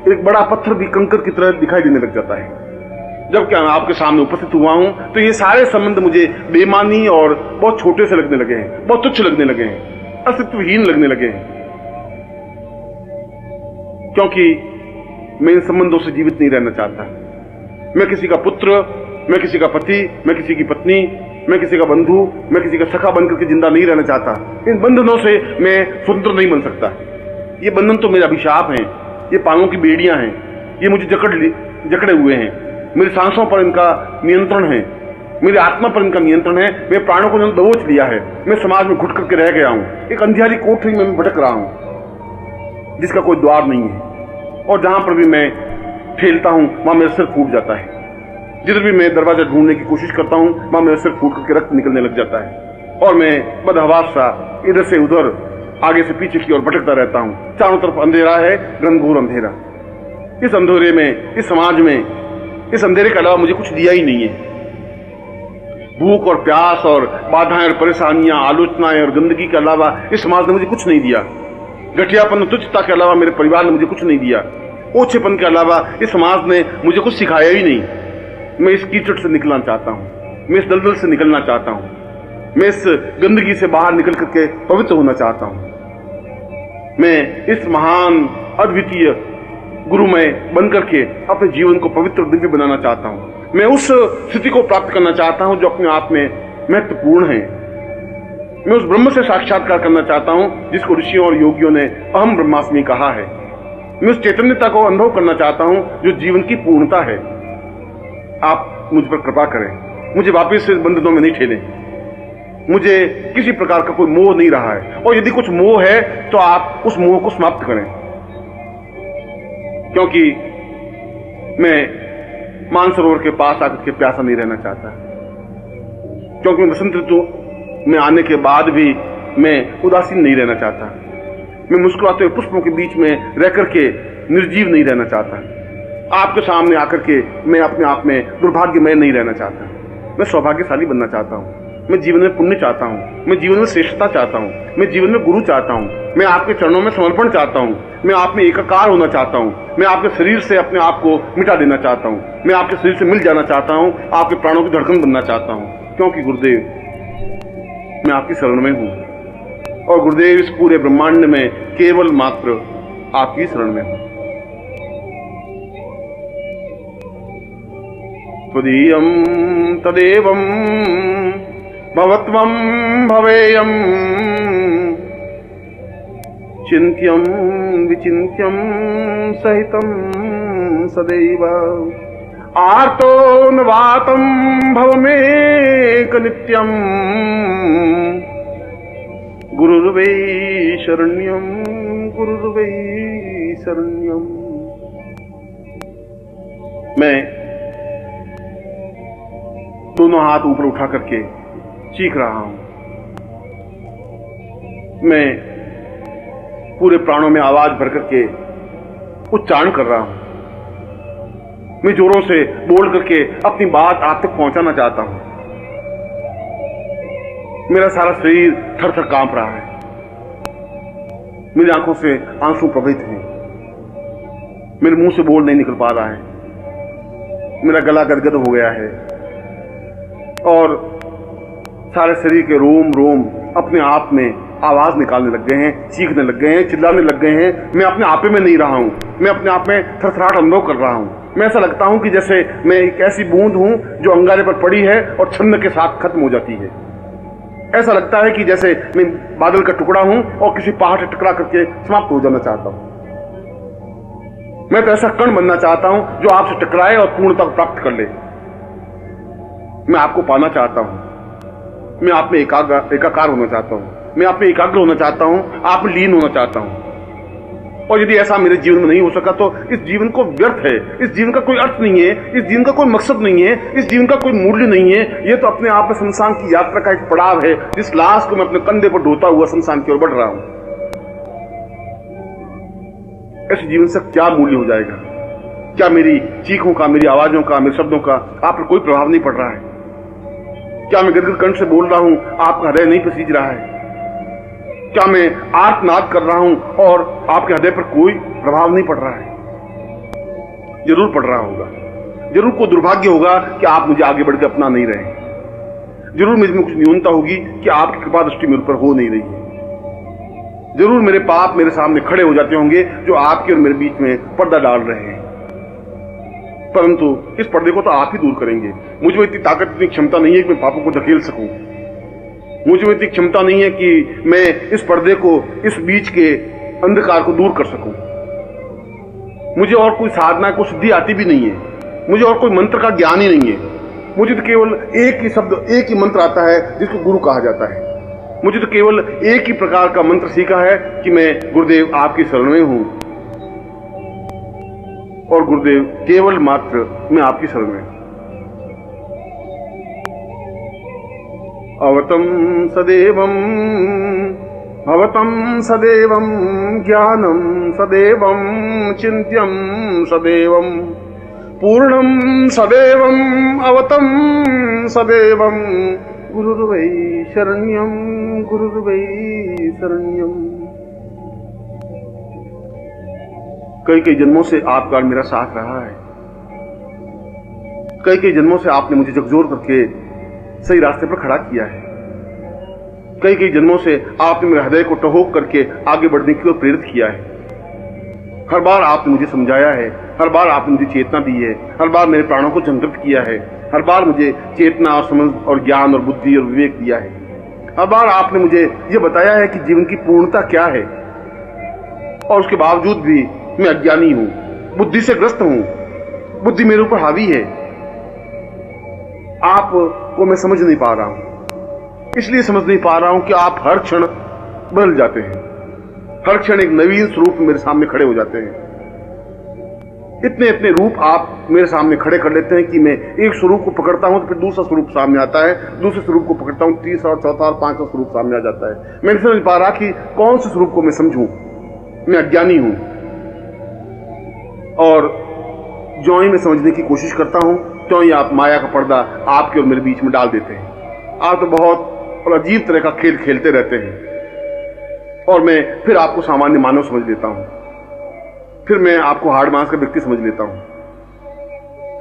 एक बड़ा पत्थर भी कंकर की तरह दिखाई देने लग जाता है। जब क्या मैं आपके सामने उपस्थित हुआ हूं तो ये सारे संबंध मुझे बेमानी और बहुत छोटे से लगने लगे हैं, बहुत तुच्छ लगने लगे हैं, अस्तित्वहीन लगने लगे हैं। क्योंकि मैं इन संबंधों से जीवित नहीं रहना चाहता। मैं किसी का पुत्र, मैं किसी का पति, मैं किसी की पत्नी, मैं किसी का बंधु, मैं किसी का सखा बनकर के जिंदा नहीं रहना चाहता। इन बंधनों से मैं स्वतंत्र नहीं बन सकता। ये बंधन तो मेरे अभिशाप हैं, ये पांवों की बेड़ियां हैं, ये मुझे जकड़े हुए हैं। मेरी सांसों पर इनका नियंत्रण है, मेरी आत्मा पर इनका नियंत्रण है। मेरे प्राणों को इन्होंने दबोच लिया है। मैं समाज में घुट करके रह गया हूं, एक अंधियारी कोठरी में मैं भटक रहा हूं जिसका कोई द्वार नहीं है। और जहां पर भी मैं ठेलता हूं वहां मेरा सिर फूट जाता है। जिधर भी मैं दरवाजा ढूंढने की कोशिश करता हूं वहां मेरा सिर फूट करके रक्त निकलने लग जाता है और मैं बदहवास सा इधर से उधर, आगे से पीछे की ओर भटकता रहता हूं। चारों तरफ अंधेरा है, घनघोर अंधेरा। इस अंधेरे में, इस समाज में, इस अंधेरे के अलावा मुझे कुछ दिया ही नहीं है। भूख और प्यास और बाधाएं और परेशानियां, आलोचनाएं और गंदगी के अलावा इस समाज ने मुझे कुछ नहीं दिया। घटियापन और तुच्छता के अलावा मेरे परिवार ने मुझे कुछ नहीं दिया। ओछेपन के अलावा इस समाज ने मुझे कुछ सिखाया ही नहीं। मैं इस कीचड़ से निकलना चाहता हूं, मैं इस दलदल से निकलना चाहता हूं, मैं इस गंदगी से बाहर निकल करके पवित्र होना चाहता हूं। मैं इस महान अद्वितीय गुरुमय बनकर के अपने जीवन को पवित्र और दिव्य बनाना चाहता हूं। मैं उस स्थिति को प्राप्त करना चाहता हूं जो अपने आप में महत्वपूर्ण है। मैं उस ब्रह्म से साक्षात्कार करना चाहता हूं जिसको ऋषियों और योगियों ने अहम ब्रह्मास्मि कहा है। मैं उस चैतन्यता को अनुभव करना चाहता हूं जो जीवन की पूर्णता है। आप मुझ पर कृपा करें, मुझे वापस इस बंधनों में नहीं ठेलें। मुझे किसी प्रकार का कोई मोह नहीं रहा है, और यदि कुछ मोह है तो आप उस मोह को समाप्त करें। क्योंकि मैं मानसरोवर के पास आकर के प्यासा नहीं रहना चाहता। क्योंकि मैं बसंत ऋतु में आने के बाद भी मैं उदासीन नहीं रहना चाहता। मैं मुस्कुराते हुए पुष्पों के बीच में रह करके निर्जीव नहीं रहना चाहता। आपके सामने आकर के मैं अपने आप में दुर्भाग्यमय नहीं रहना चाहता। मैं सौभाग्यशाली बनना चाहता हूँ। मैं जीवन में पुण्य चाहता हूँ। मैं जीवन में श्रेष्ठता चाहता हूँ। मैं जीवन में गुरु चाहता हूँ। मैं आपके चरणों में समर्पण चाहता हूँ। मैं आप में एकाकार होना चाहता हूँ। मैं आपके शरीर से अपने आप को मिटा देना चाहता हूँ। मैं आपके शरीर से मिल जाना चाहता हूँ। आपके प्राणों की धड़कन बनना चाहता हूँ, क्योंकि गुरुदेव मैं आपकी शरण में हूँ और गुरुदेव इस पूरे ब्रह्मांड में केवल मात्र आपकी शरण में हूँ। त्वदीयं तदेवं भवत्वं भवेयं चिन्त्यं विचिन्त्यं सहितं सदैव आर्तो नवातं भवमेकनित्यं गुरुर्वै शरण्यं गुरुर्वै शरण्यं। मैं दोनों हाथ ऊपर उठा करके चीख रहा हूं। मैं पूरे प्राणों में आवाज भर करके उच्चारण कर रहा हूं। मैं जोरों से बोल करके अपनी बात आप तक पहुंचाना चाहता हूं। मेरा सारा शरीर थर थर कांप रहा है। मेरी आंखों से आंसू प्रवहित हैं। मेरे मुंह से बोल नहीं निकल पा रहा है। मेरा गला गदगद हो गया है और सारे शरीर के रोम रोम अपने आप में आवाज निकालने लग गए हैं, चीखने लग गए हैं, चिल्लाने लग गए हैं। मैं अपने आपे में नहीं रहा हूं। मैं अपने आप में थरथराहट अनुभव कर रहा हूं। मैं ऐसा लगता हूं कि जैसे मैं एक ऐसी बूंद हूं जो अंगारे पर पड़ी है और छन्न के साथ खत्म हो जाती है। ऐसा लगता है कि जैसे मैं बादल का टुकड़ा हूं और किसी पहाड़ से टकरा करके समाप्त हो जाना चाहता हूं। मैं तो ऐसा कण बनना चाहता हूं जो आपसे टकराए और पूर्णता प्राप्त कर ले। मैं आपको पाना चाहता हूं। मैं आप में एकाकार होना चाहता हूं। मैं आप में एकाग्र होना चाहता हूं। आप में लीन होना चाहता हूं। और यदि ऐसा मेरे जीवन में नहीं हो सका तो इस जीवन को व्यर्थ है। इस जीवन का कोई अर्थ नहीं है। इस जीवन का कोई मकसद नहीं है। इस जीवन का कोई मूल्य नहीं है। यह तो अपने आप में शमशान की यात्रा का एक पड़ाव है, जिस लाश को मैं अपने कंधे पर ढोता हुआ शमशान की ओर बढ़ रहा हूं। ऐसे जीवन से क्या मूल्य हो जाएगा? क्या मेरी चीखों का, मेरी आवाजों का, मेरे शब्दों का आप पर कोई प्रभाव नहीं पड़ रहा है? क्या मैं गदगद कंठ से बोल रहा हूं, आपका हृदय नहीं पसीज रहा है? क्या मैं आर्तनाद कर रहा हूं और आपके हृदय पर कोई प्रभाव नहीं पड़ रहा है? जरूर पड़ रहा होगा। जरूर कोई दुर्भाग्य होगा कि आप मुझे आगे बढ़कर अपना नहीं रहे। जरूर मुझ में कुछ न्यूनता होगी कि आपकी कृपा दृष्टि मेरे ऊपर हो नहीं रही है। जरूर मेरे पाप मेरे सामने खड़े हो जाते होंगे जो आपके और मेरे बीच में पर्दा डाल रहे हैं, परंतु इस पर्दे को तो आप ही दूर करेंगे। मुझ में इतनी ताकत, इतनी क्षमता नहीं है कि मैं पापों को धकेल सकूं। मुझ में इतनी क्षमता नहीं है कि मैं इस पर्दे को, इस बीच के अंधकार को दूर कर सकूं। मुझे और कोई साधना, कोई सिद्धि आती भी नहीं है। मुझे और कोई मंत्र का ज्ञान ही नहीं है। मुझे तो केवल एक ही शब्द, एक ही मंत्र आता है जिसको गुरु कहा जाता है। मुझे तो केवल एक ही प्रकार का मंत्र सीखा है कि मैं गुरुदेव आपकी शरण में हूं और गुरुदेव केवल मात्र मैं आपकी शरण में। अवतम सदैवं भवतं सदैवं ज्ञानं सदैवं चिन्त्यं सदैवं पूर्णं सदैवं अवतं सदैवं गुरुर्वै शरण्यं गुरुर्वै शरण्यं। कई कई जन्मों से आपका मेरा साथ रहा है। कई कई जन्मों से आपने मुझे झकझोर करके सही रास्ते पर खड़ा किया है। कई कई जन्मों से आपने मेरे हृदय को टहोक करके आगे बढ़ने की ओर प्रेरित किया है। हर बार आपने मुझे समझाया है। हर बार आपने मुझे चेतना दी है। हर बार मेरे प्राणों को जागृत किया है। हर बार मुझे चेतना और समझ और ज्ञान और बुद्धि और विवेक दिया है। हर बार आपने मुझे यह बताया है कि जीवन की पूर्णता क्या है, और उसके बावजूद भी मैं अज्ञानी हूं, बुद्धि से ग्रस्त हूं। बुद्धि मेरे ऊपर हावी है। आपको मैं समझ नहीं पा रहा हूं। इसलिए समझ नहीं पा रहा हूं कि आप हर क्षण बदल जाते हैं। हर क्षण एक नवीन स्वरूप मेरे सामने खड़े हो जाते हैं। इतने इतने रूप आप मेरे सामने खड़े कर लेते हैं कि मैं एक स्वरूप को पकड़ता हूं तो फिर दूसरा स्वरूप सामने आता है, दूसरे स्वरूप को पकड़ता हूं, तीसरा और चौथा और पांचवा स्वरूप सामने आ जाता है। मैं नहीं समझ पा रहा कि कौन से स्वरूप को मैं समझूं। मैं अज्ञानी हूं और ज्यों ही मैं समझने की कोशिश करता हूं त्यों ही आप माया का पर्दा आपके और मेरे बीच में डाल देते हैं। आप तो बहुत और अजीब तरह का खेल खेलते रहते हैं और मैं फिर आपको सामान्य मानव समझ लेता हूं, फिर मैं आपको हार्ड मास का व्यक्ति समझ लेता हूं,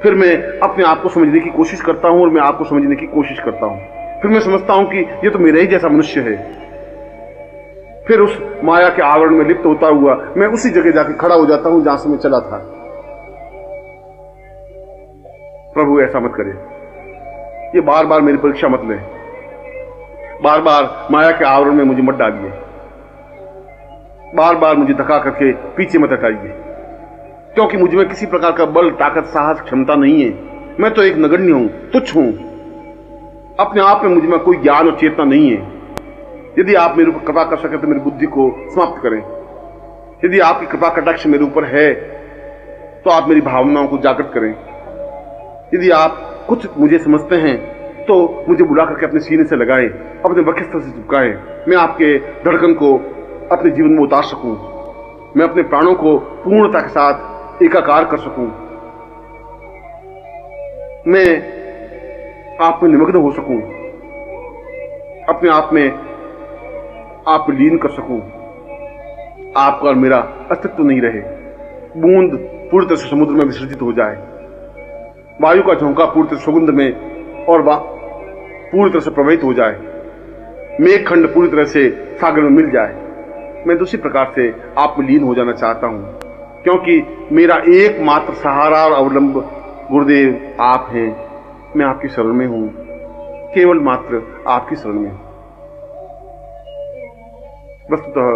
फिर मैं अपने आप को समझने की कोशिश करता हूं और मैं आपको समझने की कोशिश करता हूं, फिर मैं समझता हूं कि ये तो मेरे ही जैसा मनुष्य है। फिर उस माया के आवरण में लिप्त होता हुआ मैं उसी जगह जाके खड़ा हो जाता हूं जहां से मैं चला था। प्रभु ऐसा मत करे, ये बार बार मेरी परीक्षा मत ले, बार बार माया के आवरण में मुझे मत डालिए, बार बार मुझे धक्का करके पीछे मत हटाइए, क्योंकि मुझ में किसी प्रकार का बल, ताकत, साहस, क्षमता नहीं है। मैं तो एक नगण्य हूं, तुच्छ हूं, अपने आप में मुझ में कोई ज्ञान और चेतना नहीं है। यदि आप मेरे ऊपर कृपा कर सके तो मेरी बुद्धि को समाप्त करें। यदि आपकी कृपा कटाक्ष मेरे ऊपर है तो आप मेरी भावनाओं को जागृत करें। यदि आप कुछ मुझे समझते हैं तो मुझे बुला करके अपने सीने से लगाएं, अपने वक्षस्थल से चिपकाएं। मैं आपके धड़कन को अपने जीवन में उतार सकूं, मैं अपने प्राणों को पूर्णता के साथ एकाकार कर सकूं, मैं आप में निमग्न हो सकूं, अपने आप में आप लीन कर सकूं, आपका और मेरा अस्तित्व नहीं रहे, बूंद पूरी तरह से समुद्र में विसर्जित हो जाए, वायु का झोंका पूरी तरह सुगंध में और पूरी तरह से प्रवाहित हो जाए, मेघखंड पूरी तरह से सागर में मिल जाए। मैं दूसरी प्रकार से आप में लीन हो जाना चाहता हूं, क्योंकि मेरा एकमात्र सहारा और अवलंब गुरुदेव आप हैं। मैं आपकी शरण में हूं, केवल मात्र आपकी शरण में हूं। वस्तुतः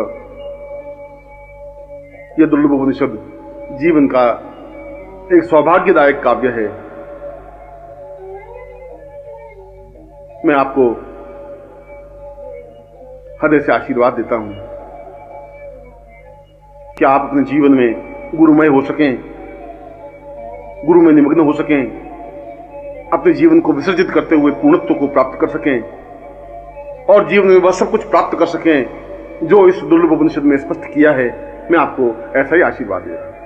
यह दुर्लभ उपनिषद जीवन का एक सौभाग्यदायक काव्य है। मैं आपको हृदय से आशीर्वाद देता हूं कि आप अपने जीवन में गुरुमय हो सकें, गुरु में निमग्न हो सकें, अपने जीवन को विसर्जित करते हुए पूर्णत्व को प्राप्त कर सकें और जीवन में वह सब कुछ प्राप्त कर सकें जो इस दुर्लभ उपनिषद में स्पष्ट किया है। मैं आपको ऐसा ही आशीर्वाद दे रहा हूं।